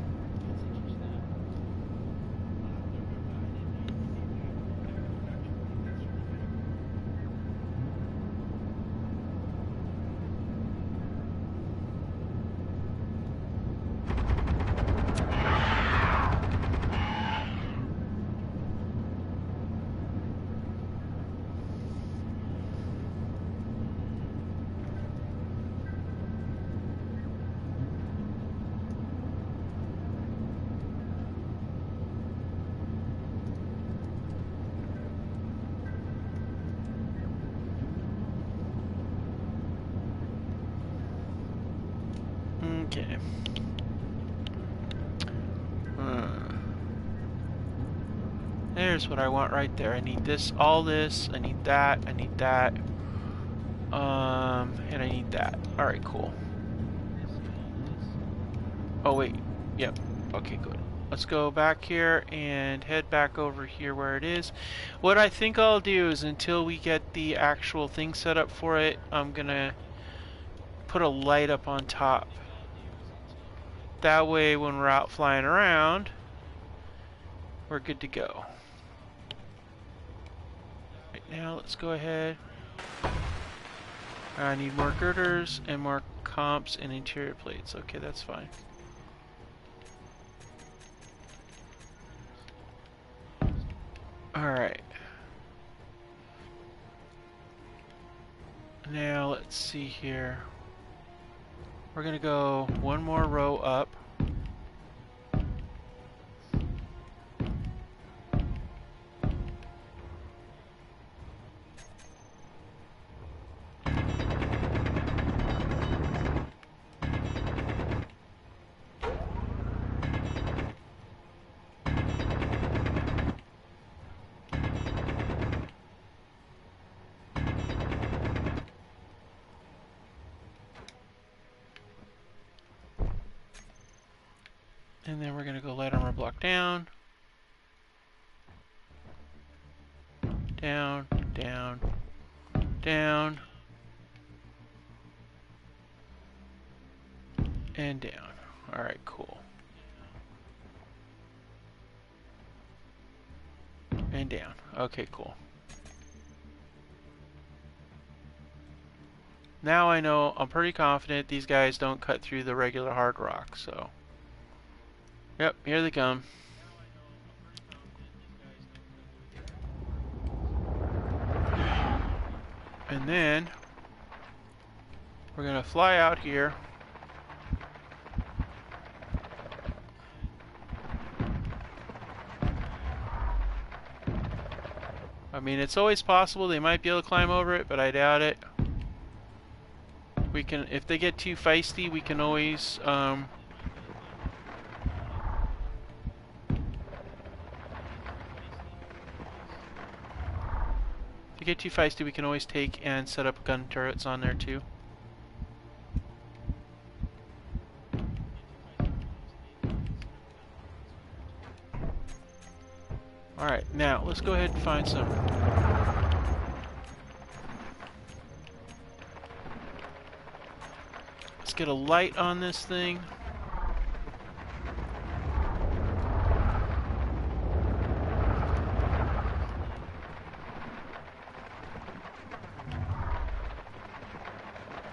Okay. There's what I want right there. I need this, all this, I need that, and I need that. Alright, cool. Oh, wait. Yep. Okay, good. Let's go back here and head back over here where it is. What I think I'll do is until we get the actual thing set up for it, I'm gonna put a light up on top. That way when we're out flying around, we're good to go. Right now, let's go ahead. I need more girders and more comps and interior plates. Okay, that's fine. Alright. Now, let's see here. We're gonna go one more row up. And then we're going to go light armor block down. Down, down, down. And down. Alright, cool. And down. Okay, cool. Now I know, I'm pretty confident these guys don't cut through the regular hard rock, so... Yep, here they come. And then we're gonna fly out here. I mean, it's always possible they might be able to climb over it, but I doubt it. We can, if they get too feisty, we can always get too feisty, we can always take and set up gun turrets on there too. Alright, now let's go ahead and find some. Let's get a light on this thing.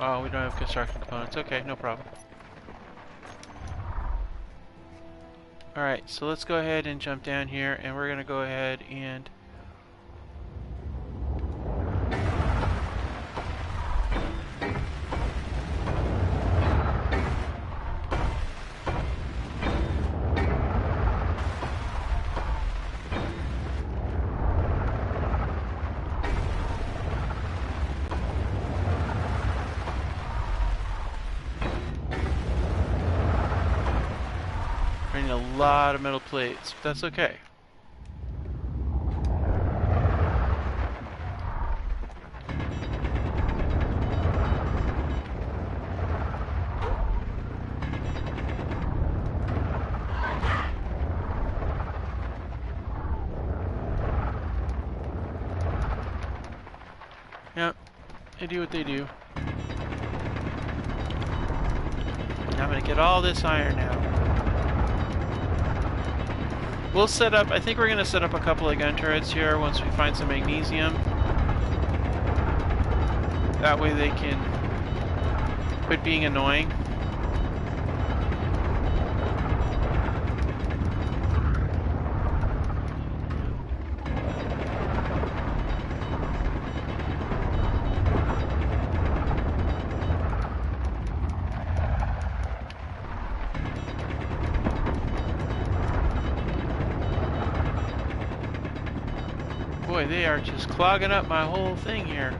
Oh, we don't have construction components. Okay, no problem. Alright, so let's go ahead and jump down here, and we're going to go ahead and a lot of metal plates, but that's okay. Yep, they do what they do. I'm gonna get all this iron now. We'll set up, I think we're gonna set up a couple of gun turrets here once we find some magnesium. That way they can quit being annoying. Boy, they are just clogging up my whole thing here.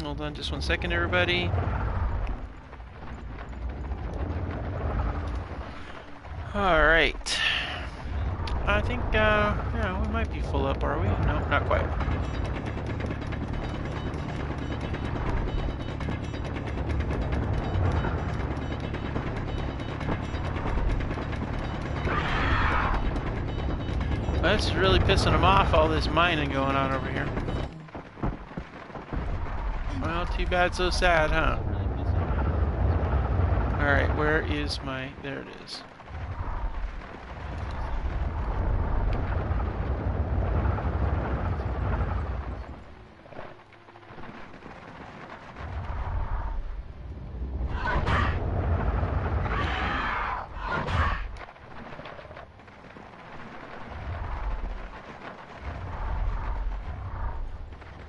Hold on just 1 second, everybody. Alright. I think, yeah, we might be full up, are we? No, not quite. That's really pissing them off, all this mining going on over here. Well, too bad, so sad, huh? Alright, where is my... There it is.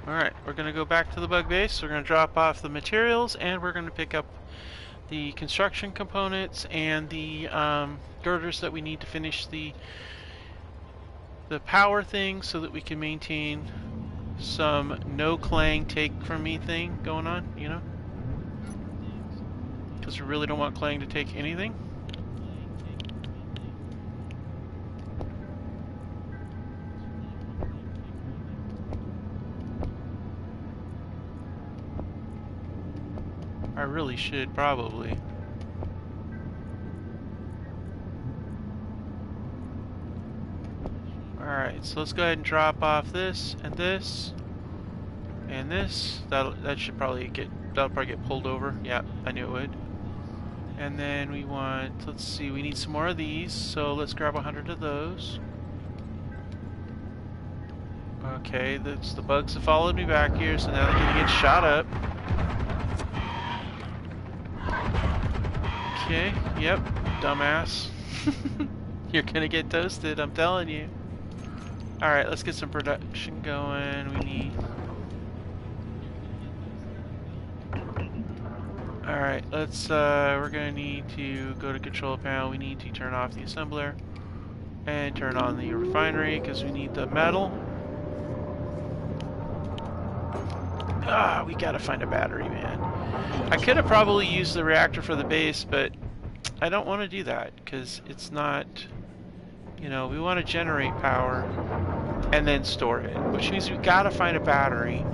Alright, we're going to go back to the bug base. We're going to drop off the materials, and we're going to pick up the construction components and the girders that we need to finish the power thing so that we can maintain some no clang take from me thing going on, you know? Because we really don't want clang to take anything. I really should, probably. Alright, so let's go ahead and drop off this and this and this. That'll probably get pulled over. Yeah, I knew it would. And then we want, let's see, we need some more of these, so let's grab 100 of those. Okay, that's the bugs have followed me back here, so now they're gonna get shot up. Okay, yep, dumbass. You're gonna get toasted, I'm telling you. Alright, let's get some production going. We need... Alright, let's, we're gonna need to go to control panel. We need to turn off the assembler and turn on the refinery because we need the metal. Ah, we gotta find a battery, man. I could have probably used the reactor for the base, but I don't want to do that because it's not, you know, we want to generate power and then store it, which means we've got to find a battery,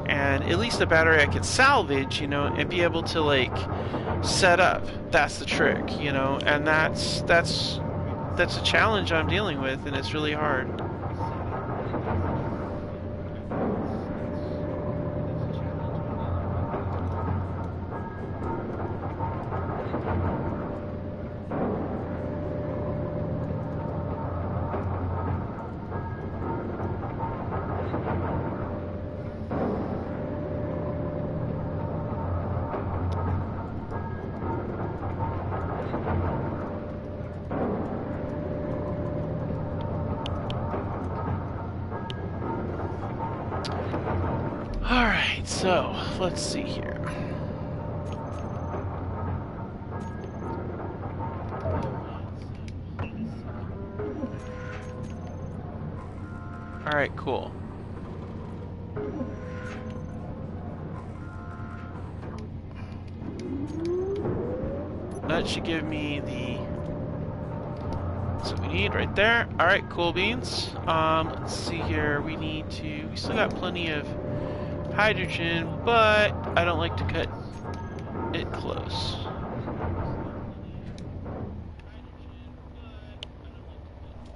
and at least a battery I could salvage, you know, and be able to like set up. That's the trick, you know, and that's a challenge I'm dealing with, and it's really hard. Alright, so let's see here. Alright, cool. That should give me the... That's what we need right there. Alright, cool beans. Let's see here. We need to... We still got plenty of hydrogen, but I don't like to cut it close.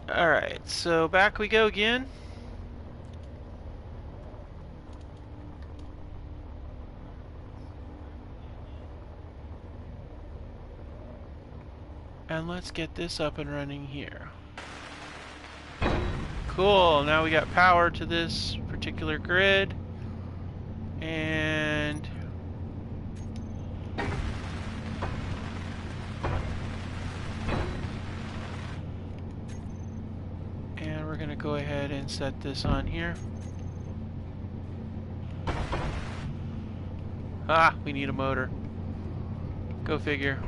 Alright, so back we go again. And let's get this up and running here. Cool, now we got power to this particular grid. And we're gonna go ahead and set this on here. Ah, we need a motor. Go figure.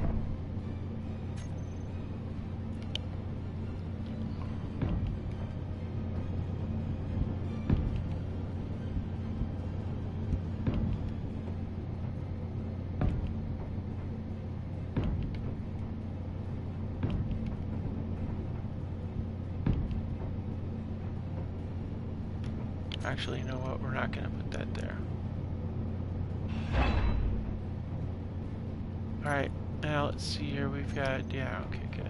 Actually, you know what? We're not going to put that there. Alright, now let's see here. We've got... Yeah, okay, good.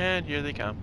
And here they come.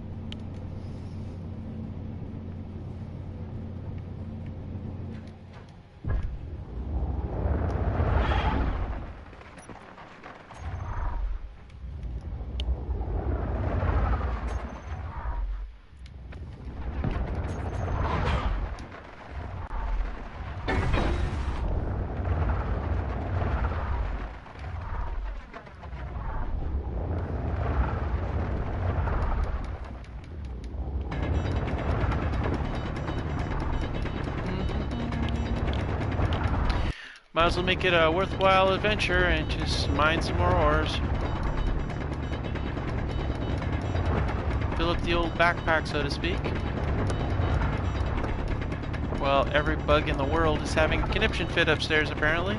Might as well make it a worthwhile adventure and just mine some more ores. Fill up the old backpack, so to speak. Well, every bug in the world is having a conniption fit upstairs, apparently.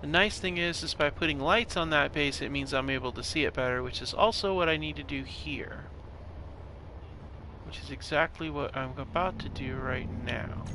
The nice thing is by putting lights on that base, it means I'm able to see it better, which is also what I need to do here. Which is exactly what I'm about to do right now.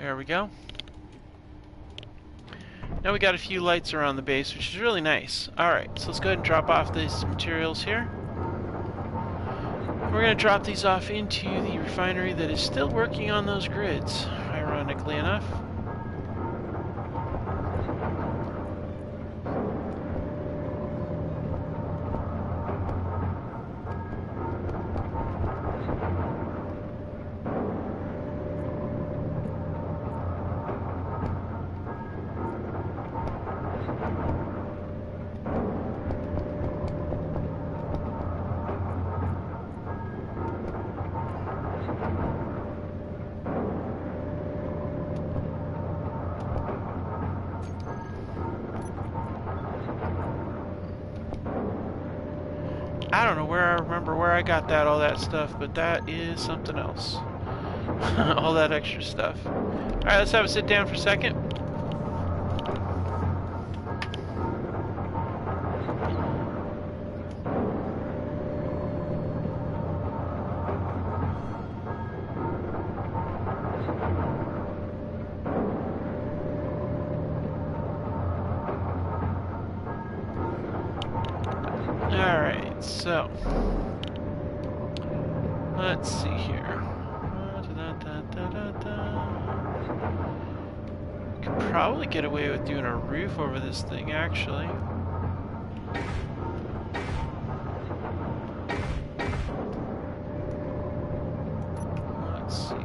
There we go. Now we got a few lights around the base, which is really nice. Alright, so let's go ahead and drop off these materials here. We're going to drop these off into the refinery that is still working on those grids, ironically enough. I don't know where I remember where I got all that stuff, but that is something else. All that extra stuff. Alright, let's have a sit down for a second. Alright, so let's see here. Could probably get away with doing a roof over this thing, actually. Let's see.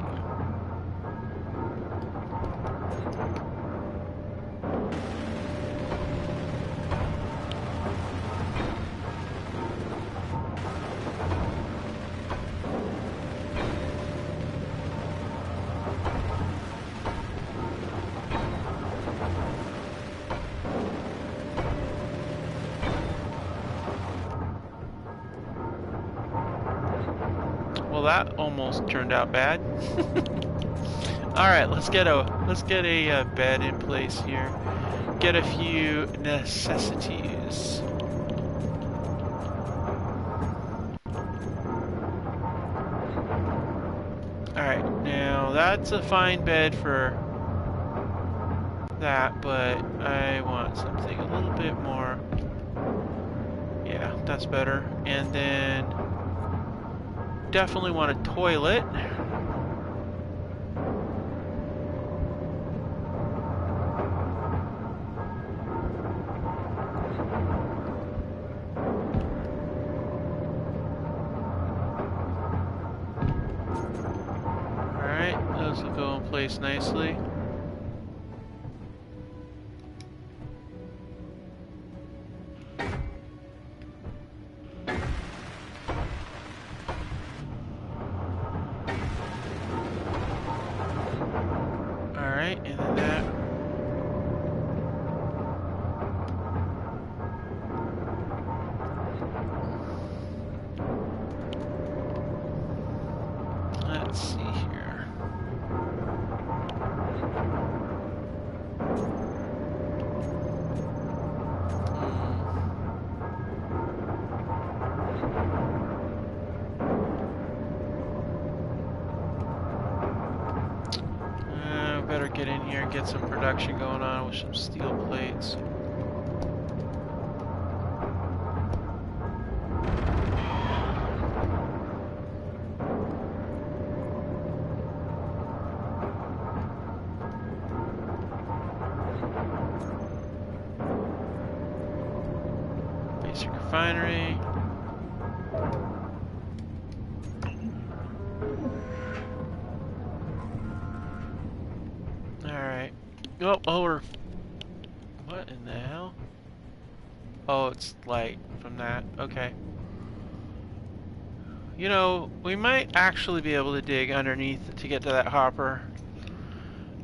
Well, that almost turned out bad. All right, let's get a bed in place here. Get a few necessities. All right, now that's a fine bed for that, but I want something a little bit more. Yeah, that's better. And then definitely want a toilet. Alright, those will go in place nicely. Alright, and then that. Let's see here. Better get in here and get some production going on with some steel plates. Basic refinery. Alright. Oh, over. What in the hell? Oh, it's light from that. Okay. You know, we might actually be able to dig underneath to get to that hopper.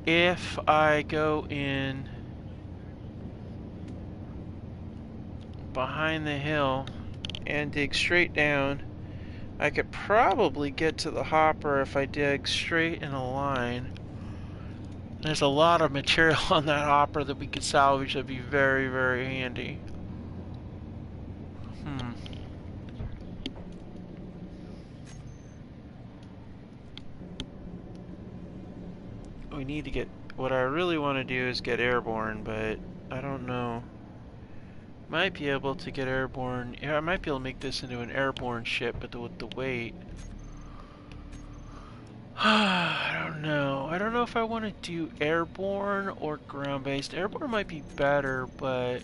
If I go in behind the hill and dig straight down, I could probably get to the hopper if I dig straight in a line. There's a lot of material on that hopper that we could salvage that'd be very, very handy. we need to get, what I really want to do is get airborne, but I don't know. Might be able to get airborne. Yeah, I might be able to make this into an airborne ship, but with the weight. I don't know. I don't know if I want to do airborne or ground-based. Airborne might be better, but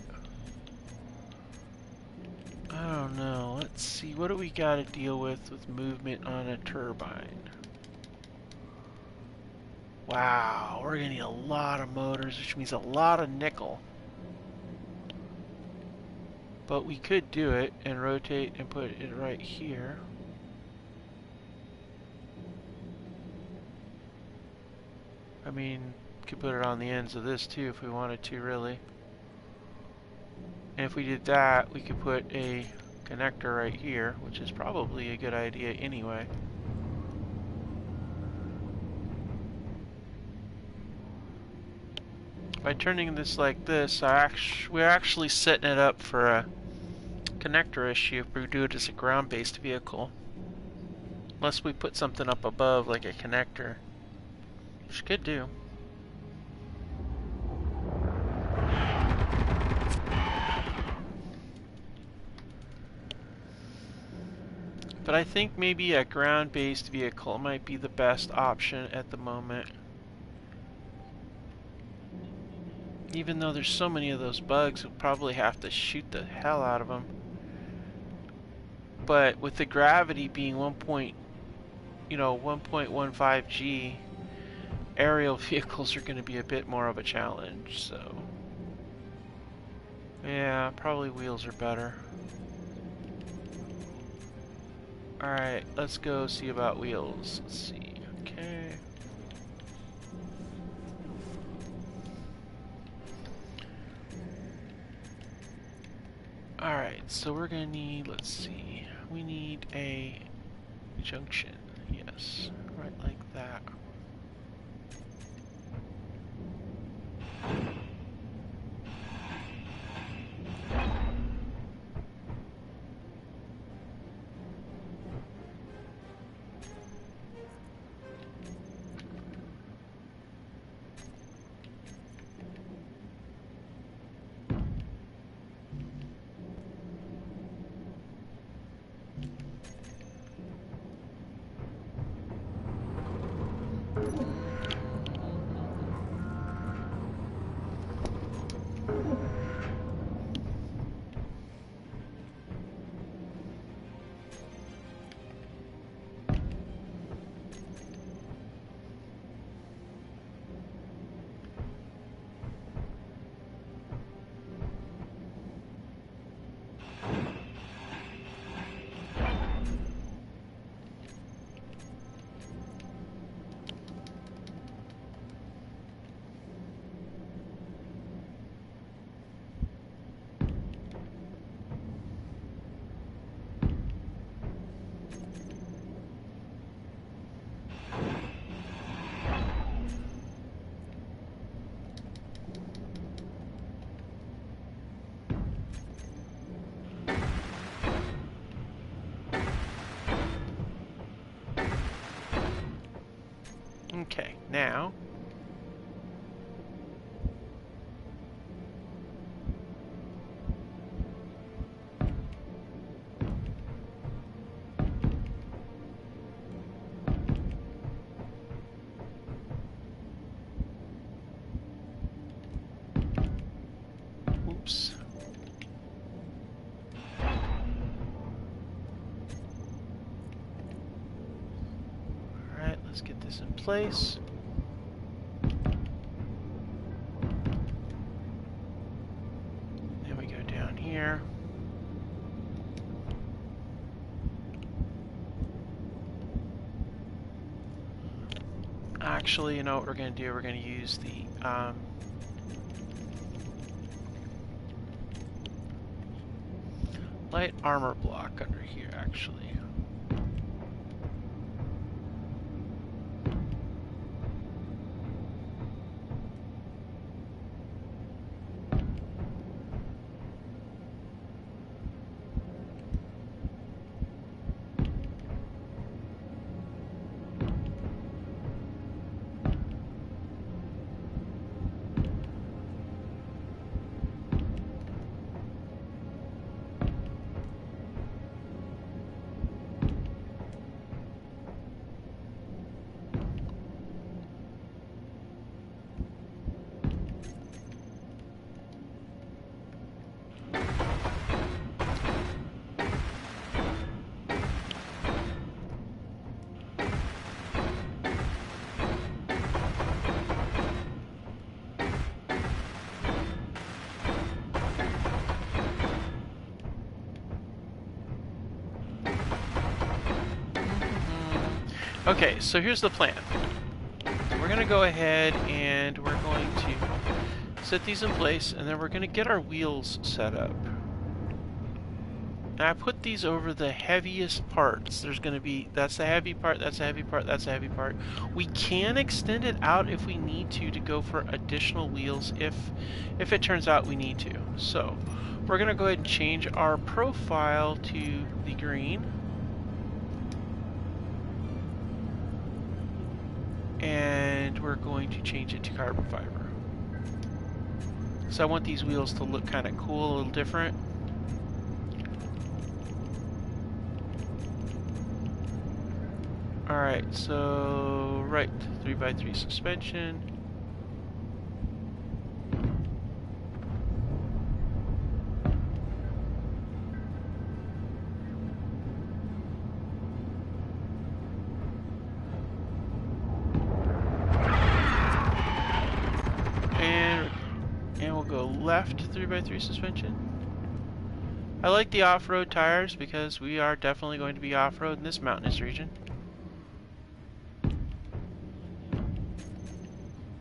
I don't know. Let's see. What do we got to deal with movement on a turbine? Wow, we're going to need a lot of motors, which means a lot of nickel. But we could do it and rotate and put it right here. I mean, could put it on the ends of this too if we wanted to, really. And if we did that, we could put a connector right here, which is probably a good idea anyway. By turning this like this, we're actually setting it up for a connector issue if we do it as a ground-based vehicle. Unless we put something up above like a connector, which could do. But I think maybe a ground-based vehicle might be the best option at the moment. Even though there's so many of those bugs, we'll probably have to shoot the hell out of them. But with the gravity being 1.15 G, aerial vehicles are going to be a bit more of a challenge, so yeah, probably wheels are better. Alright, let's go see about wheels. Let's see. Okay. Alright, so we're gonna need, let's see, we need a junction. Yes, right like that. Okay, now oops. Alright, let's get this in place. Then we go down here. Actually, you know what we're going to do? We're going to use the light armor block under here, actually. Okay, so here's the plan. We're going to go ahead and we're going to set these in place, and then we're going to get our wheels set up. And I put these over the heaviest parts. There's going to be, that's the heavy part, that's the heavy part, that's the heavy part. We can extend it out if we need to go for additional wheels if it turns out we need to. So we're going to go ahead and change our profile to the green. And we're going to change it to carbon fiber. So I want these wheels to look kind of cool, a little different. Alright, so right, 3x3 suspension. And we'll go left 3x3 suspension. I like the off-road tires because we are definitely going to be off-road in this mountainous region.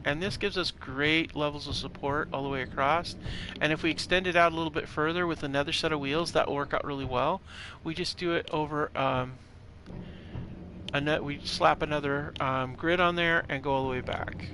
And this gives us great levels of support all the way across. And if we extend it out a little bit further with another set of wheels, that will work out really well. We just do it over, we slap another grid on there and go all the way back.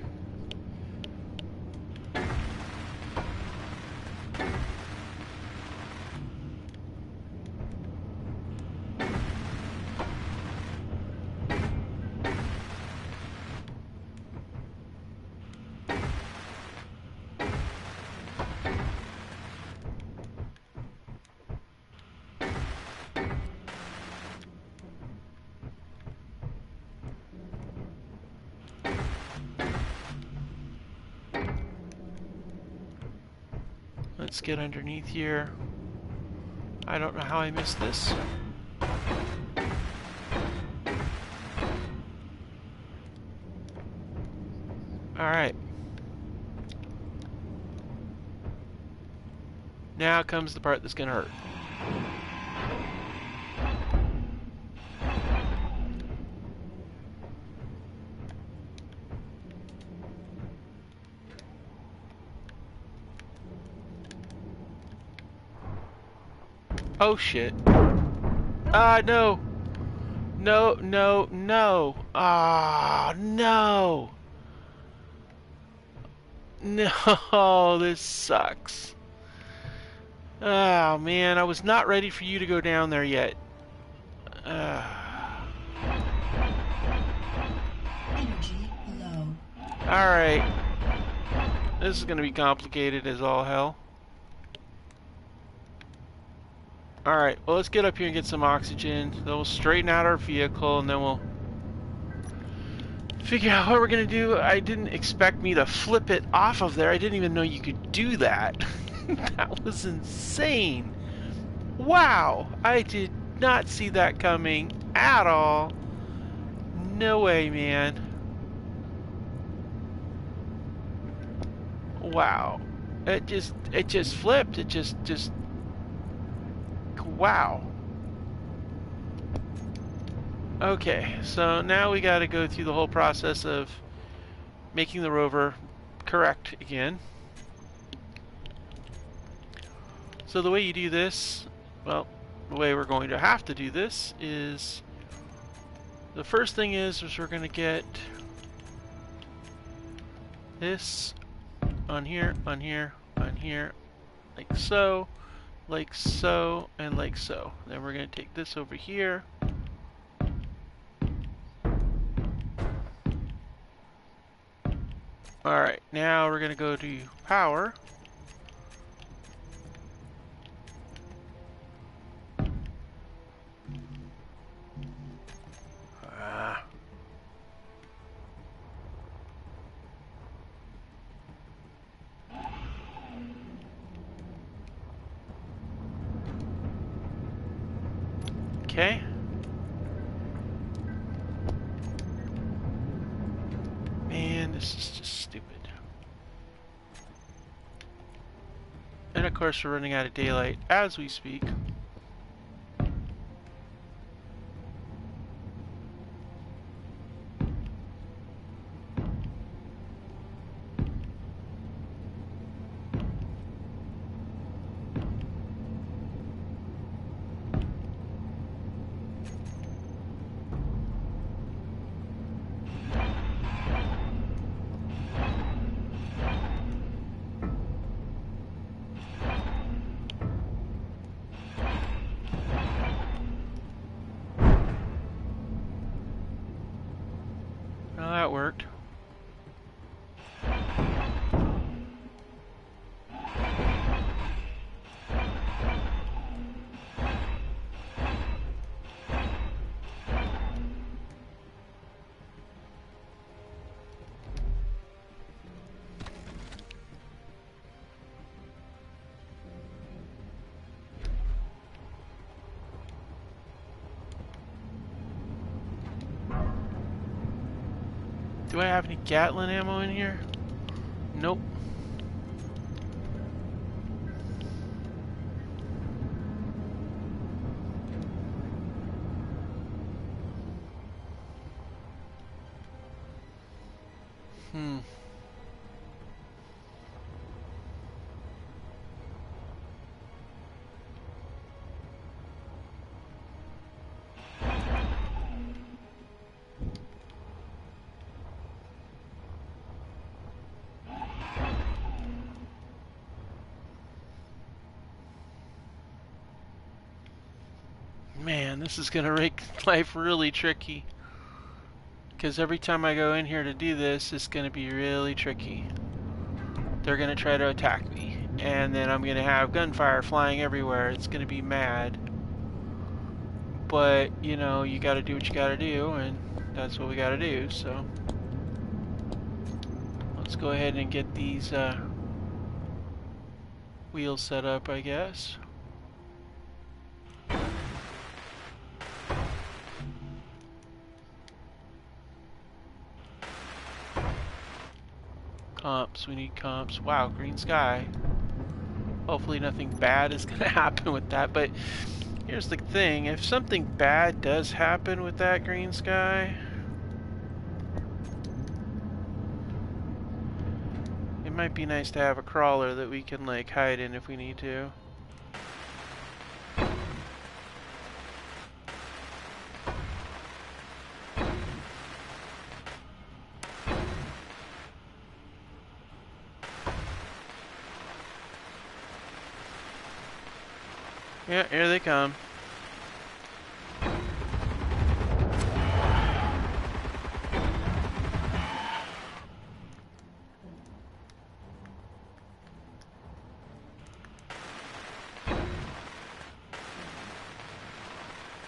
Let's get underneath here. I don't know how I missed this. Alright. Now comes the part that's gonna hurt. Oh shit. No. No, no, no. Ah, no. No, this sucks. Oh man, I was not ready for you to go down there yet. Energy low. Alright. This is gonna be complicated as all hell. Alright, well let's get up here and get some oxygen. Then we'll straighten out our vehicle and then we'll figure out what we're gonna do. I didn't expect me to flip it off of there. I didn't even know you could do that. That was insane. Wow, I did not see that coming at all. No way, man. Wow. It just flipped. It just wow. Okay, so now we got to go through the whole process of making the rover correct again. So the way you do this, well, the way we're going to have to do this is, the first thing is we're going to get this on here, on here, on here, like so, and like so. Then we're going to take this over here. Alright, now we're going to go to power. Okay. Man, this is just stupid. And of course we're running out of daylight as we speak. Do I have any Gatling ammo in here? Nope. Hmm. Man, this is gonna make life really tricky. Because every time I go in here to do this, it's gonna be really tricky. They're gonna try to attack me. And then I'm gonna have gunfire flying everywhere. It's gonna be mad. But, you know, you gotta do what you gotta do, and that's what we gotta do, so. Let's go ahead and get these wheels set up, I guess. Comps, we need comps. Wow, green sky. Hopefully nothing bad is gonna happen with that, but here's the thing, if something bad does happen with that green sky, it might be nice to have a crawler that we can like hide in if we need to. Yeah, here they come.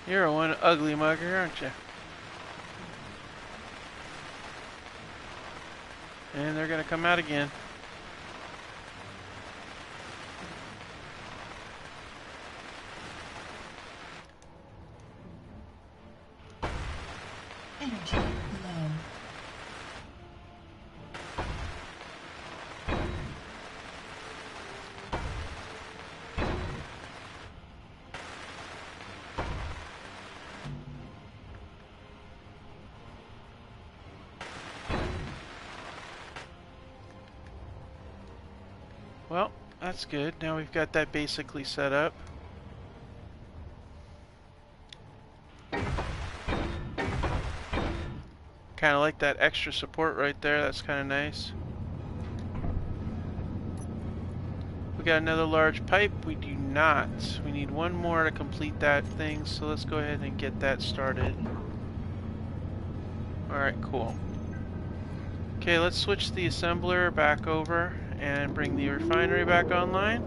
You're one ugly mugger, aren't you? And they're gonna come out again. Energy low. Well, that's good. Now we've got that basically set up. Kind of like that extra support right there. That's kind of nice. We got another large pipe. We do not. We need one more to complete that thing, so let's go ahead and get that started. Alright, cool. Okay, let's switch the assembler back over and bring the refinery back online.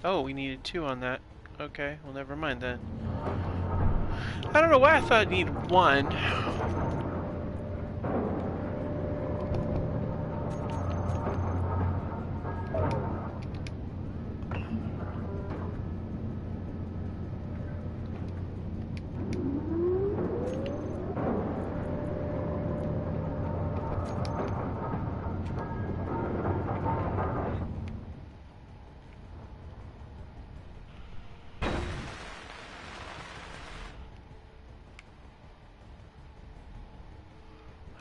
Oh, we needed 2 on that. Okay, well never mind then. I don't know why I thought I'd need 1.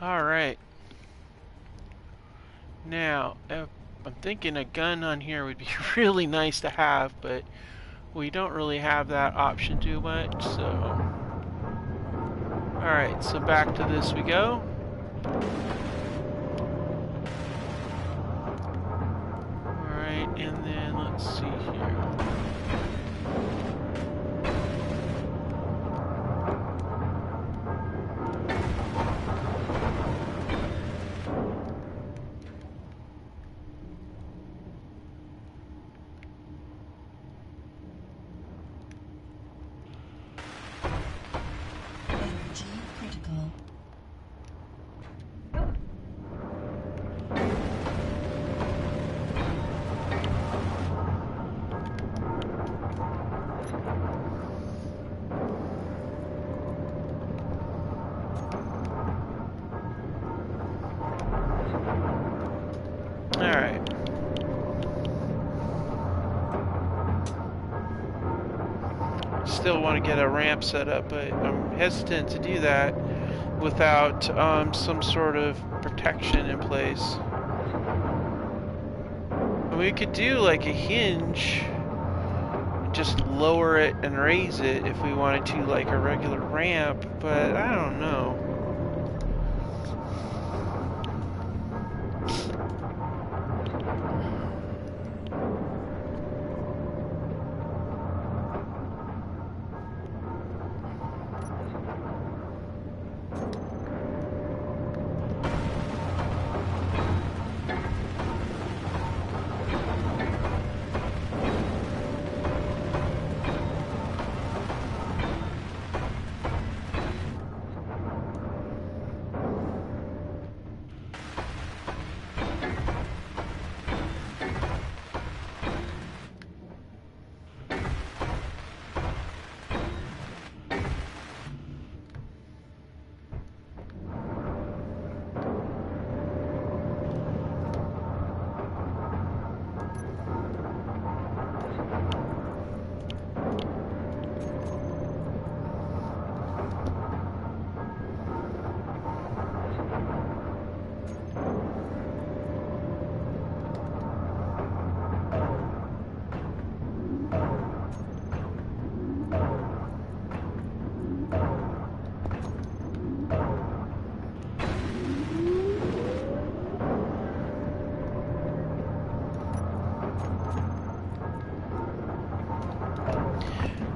Alright. Now, I'm thinking a gun on here would be really nice to have, but we don't really have that option too much, so... Alright, so back to this we go. Alright, and then let's see here. Energy critical. Alright. Still want to get a ramp set up, but I'm hesitant to do that without some sort of protection in place. And we could do like a hinge, just lower it and raise it if we wanted to, like a regular ramp, but I don't know.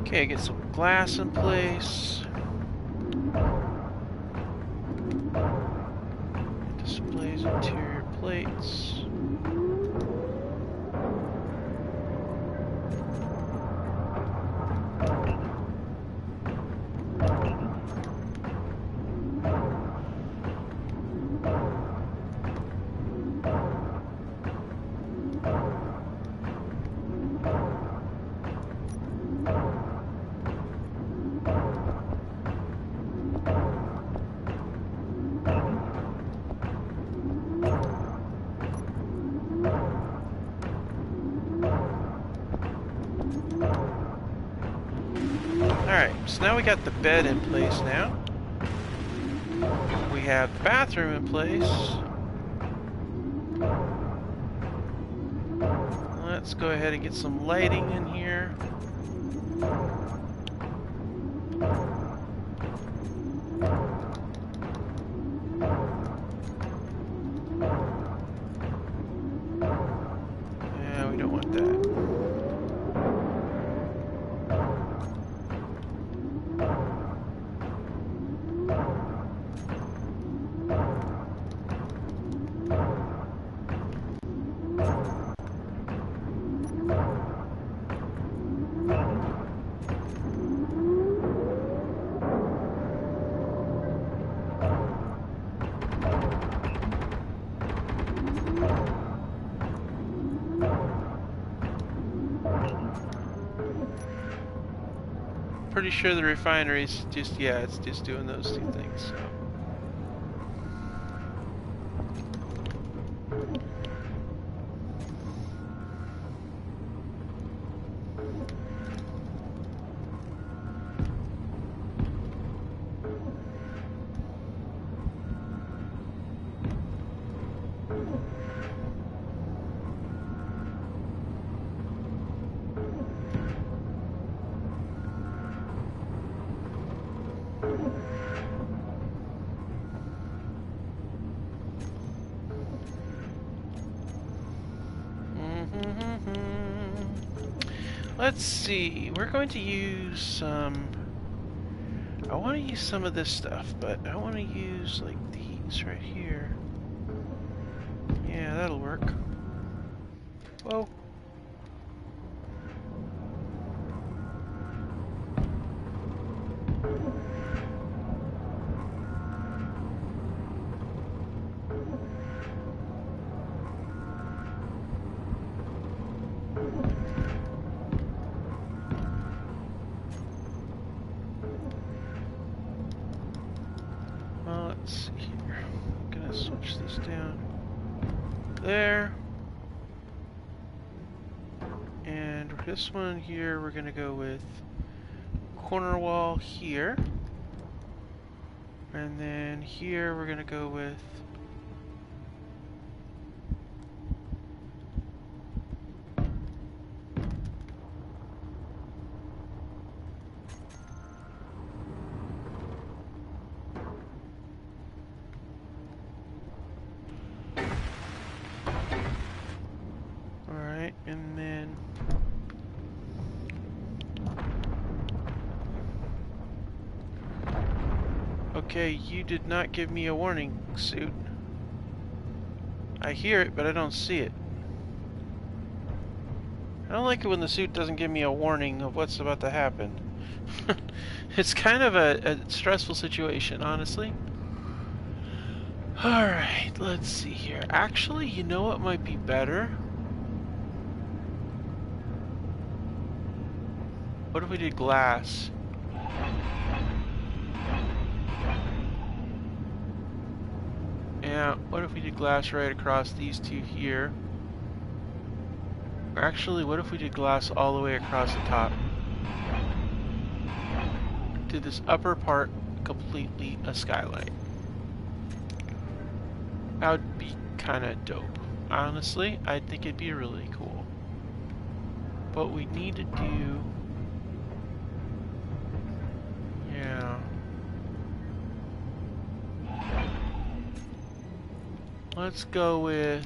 Okay, get some glass in place. Displays interior plates. Alright, so now we got the bed in place now. We have the bathroom in place. Let's go ahead and get some lighting in here. Yeah, we don't want that. Pretty sure the refinery's just, yeah, it's just doing those two things. So. Let's see, we're going to use some, I want to use some of this stuff, but I want to use like these right here. Yeah, that'll work. Whoa. Let's see here. I'm gonna switch this down there. And this one here, we're gonna go with corner wall here. And then here, we're gonna go with and then okay, you did not give me a warning, suit. I hear it, but I don't see it. I don't like it when the suit doesn't give me a warning of what's about to happen. It's kind of a stressful situation, honestly. Alright, let's see here. Actually, you know what might be better? What if we did glass? Yeah, what if we did glass right across these two here? Or actually, what if we did glass all the way across the top? Did this upper part completely a skylight? That would be kind of dope. Honestly, I think it'd be really cool. What we need to do... Yeah. Let's go with...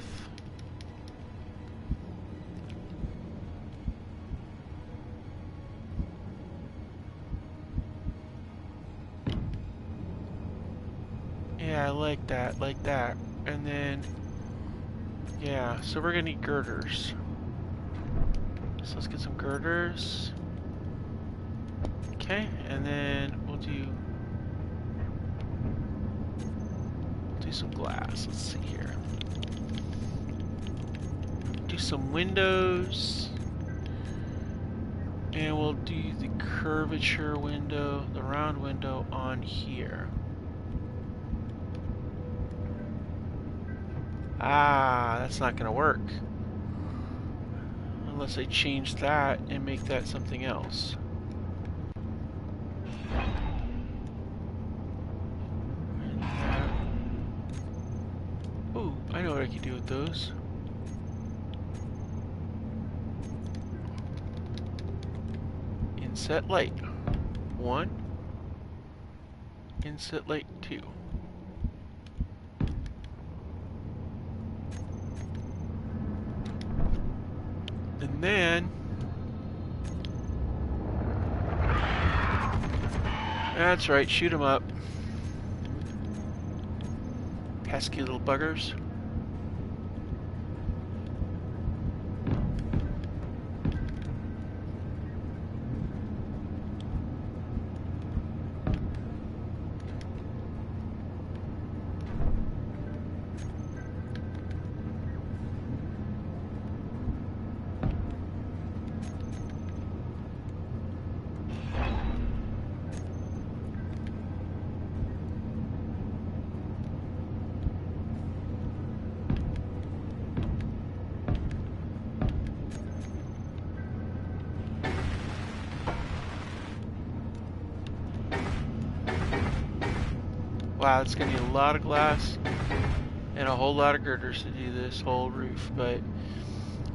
Yeah, I like that, like that. And then... Yeah, so we're gonna need girders. So let's get some girders. Okay, and then we'll do some glass. Let's see here. Do some windows. And we'll do the curvature window, the round window on here. Ah, that's not gonna work. Unless I change that and make that something else. Ooh, I know what I can do with those. Inset light 1. Inset light 2. And then that's right, shoot 'em up. Pesky little buggers. Wow, it's gonna need a lot of glass and a whole lot of girders to do this whole roof, but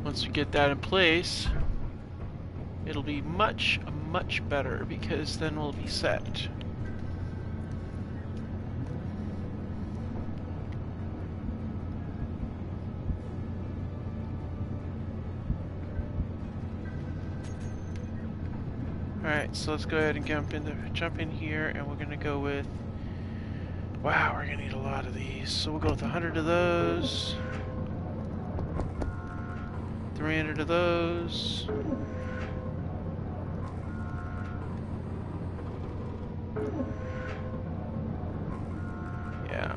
once we get that in place, it'll be much, much better because then we'll be set. Alright, so let's go ahead and jump in here, and we're gonna go with... Wow, we're gonna need a lot of these. So we'll go with 100 of those. 300 of those. Yeah.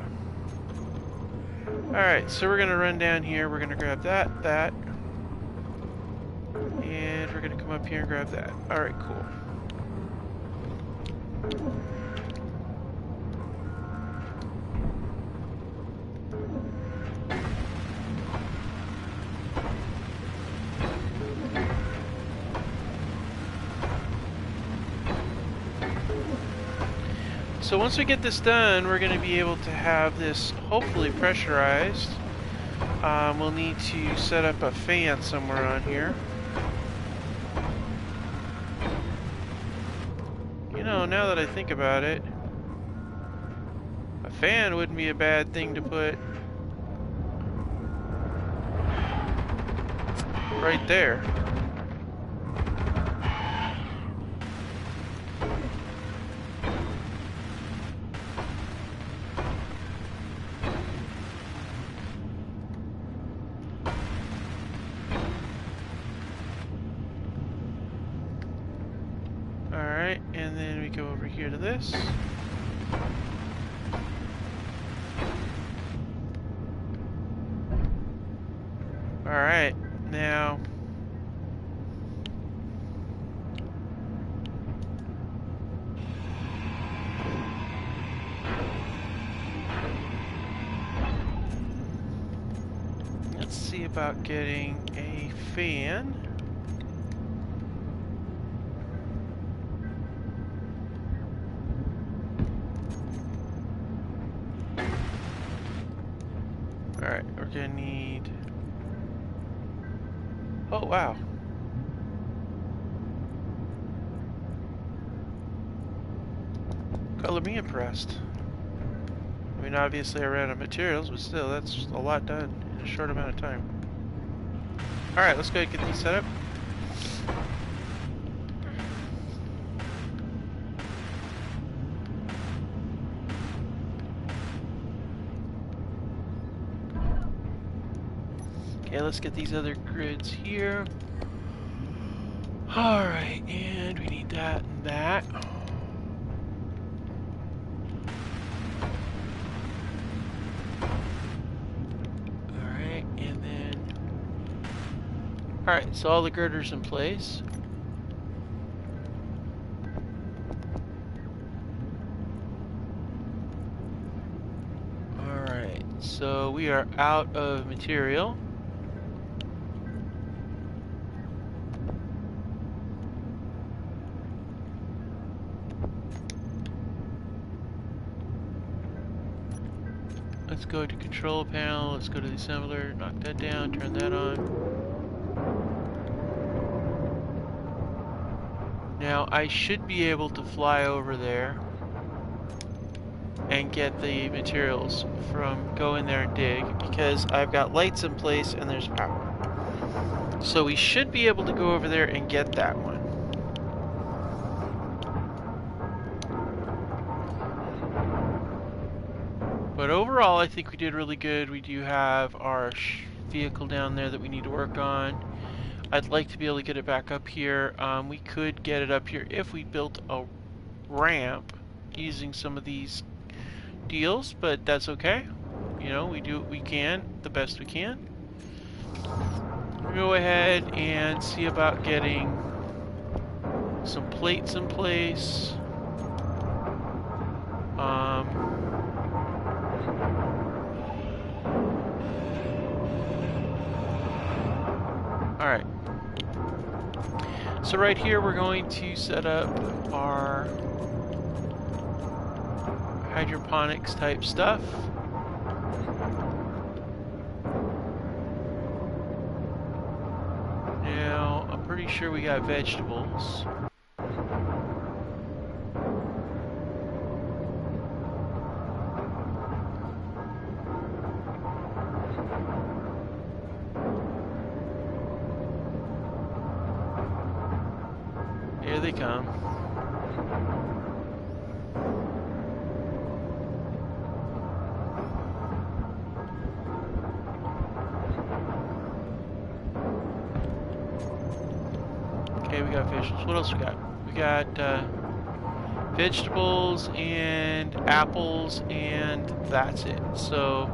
Alright, so we're gonna run down here. We're gonna grab that. And we're gonna come up here and grab that. Alright, cool. So once we get this done, we're going to be able to have this hopefully pressurized. We'll need to set up a fan somewhere on here. You know, now that I think about it, a fan wouldn't be a bad thing to put right there. Alright, and then we go over here to this. Alright, now let's see about getting a fan. Alright, we're gonna need... Oh, wow. Color me impressed. I mean, obviously I ran out of materials, but still, that's a lot done in a short amount of time. Alright, let's go ahead and get these set up. Okay, let's get these other grids here. Alright, and we need that and that. Alright, and then... Alright, so all the girders in place. Alright, so we are out of material. Let's go to control panel, let's go to the assembler, knock that down, turn that on. Now I should be able to fly over there and get the materials from go in there and dig because I've got lights in place and there's power. So we should be able to go over there and get that one. But overall, I think we did really good. We do have our vehicle down there that we need to work on. I'd like to be able to get it back up here. We could get it up here if we built a ramp using some of these deals, but that's okay. You know, we do what we can, the best we can. We'll go ahead and see about getting some plates in place. Alright. So right here we're going to set up our hydroponics type stuff. Now, I'm pretty sure we got vegetables. Here they come. Okay, we got vegetables. What else we got? We got vegetables and apples, and that's it. So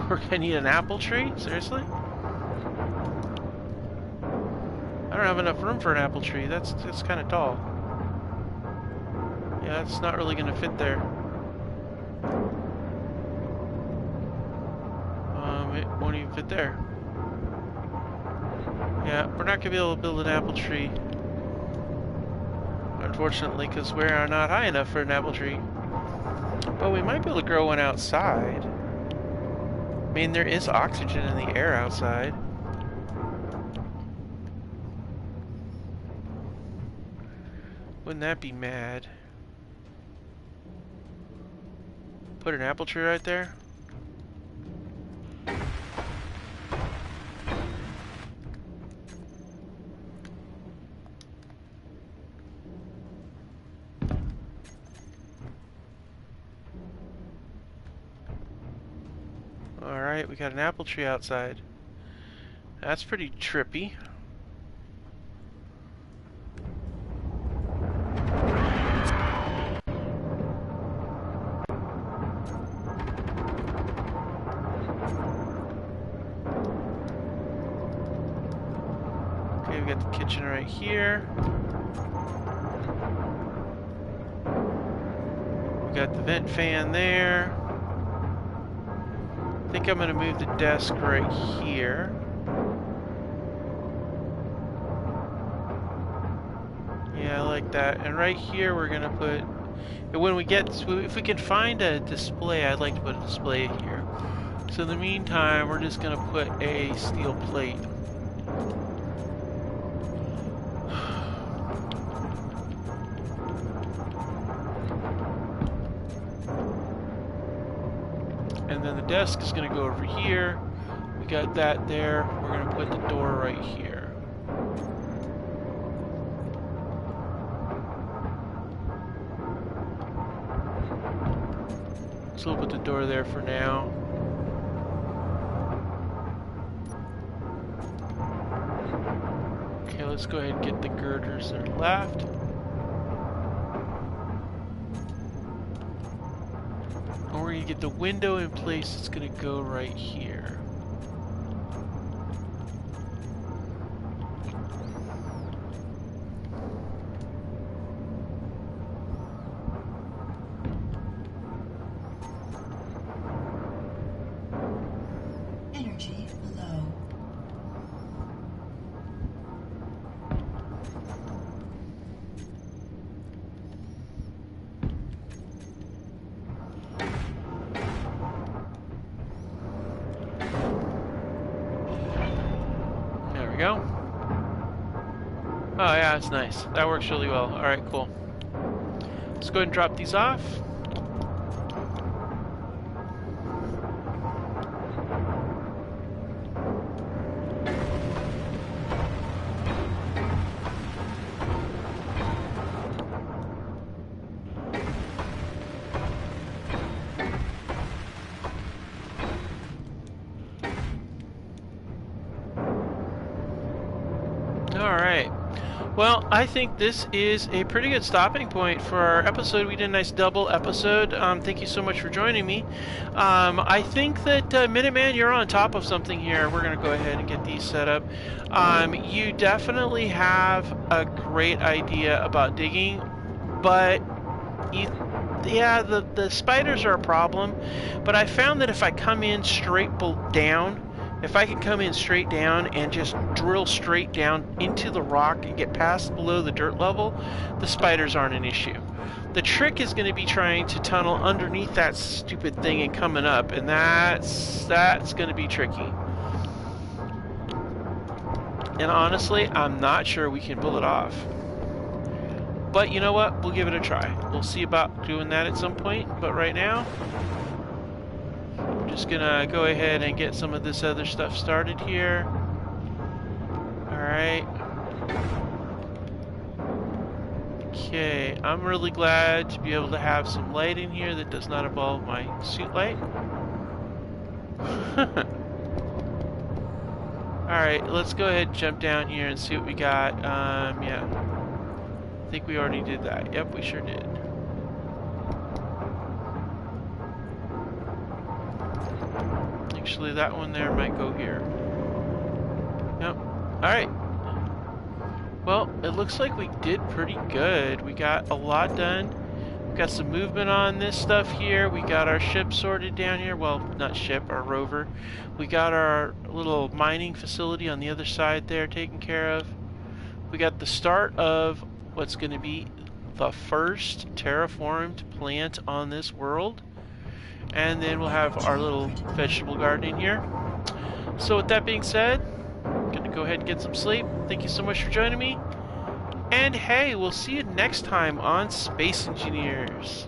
we're gonna need an apple tree? Seriously? I don't have enough room for an apple tree. That's kind of tall. Yeah, it's not really gonna fit there. It won't even fit there. Yeah, we're not gonna be able to build an apple tree. Unfortunately, because we are not high enough for an apple tree. But we might be able to grow one outside. I mean, there is oxygen in the air outside. Wouldn't that be mad? Put an apple tree right there. Alright, we got an apple tree outside. That's pretty trippy. Okay, we got the kitchen right here. We got the vent fan there. I think I'm going to move the desk right here. Yeah, I like that. And right here we're going to put... When we get... If we can find a display, I'd like to put a display here. So in the meantime, we're just going to put a steel plate. And then the desk is going to go over here. We got that there. We're going to put the door right here. So we'll put the door there for now. Okay, let's go ahead and get the girders that are left. And we're going to get the window in place. It's going to go right here. Energy low. There we go. Oh yeah, that's nice. That works really well. Alright, cool. Let's go ahead and drop these off. Alright. Well, I think this is a pretty good stopping point for our episode. We did a nice double episode. Thank you so much for joining me. I think that Minuteman, you're on top of something here. We're going to go ahead and get these set up. You definitely have a great idea about digging, but yeah, the spiders are a problem. But I found that if I come in straight down, if I can come in straight down and just drill straight down into the rock and get past below the dirt level, the spiders aren't an issue. The trick is going to be trying to tunnel underneath that stupid thing and coming up, and that's going to be tricky. And honestly, I'm not sure we can pull it off. But you know what? We'll give it a try. We'll see about doing that at some point, but right now, just gonna go ahead and get some of this other stuff started here. Alright. Okay, I'm really glad to be able to have some light in here that does not involve my suit light. Alright, let's go ahead and jump down here and see what we got. Yeah. I think we already did that. Yep, we sure did. Actually, that one there might go here. Yep. Alright. Well, it looks like we did pretty good. We got a lot done. We got some movement on this stuff here. We got our ship sorted down here. Well, not ship, our rover. We got our little mining facility on the other side there taken care of. We got the start of what's going to be the first terraformed plant on this world. And then we'll have our little vegetable garden in here. So with that being said, I'm gonna go ahead and get some sleep. Thank you so much for joining me. And hey, we'll see you next time on Space Engineers.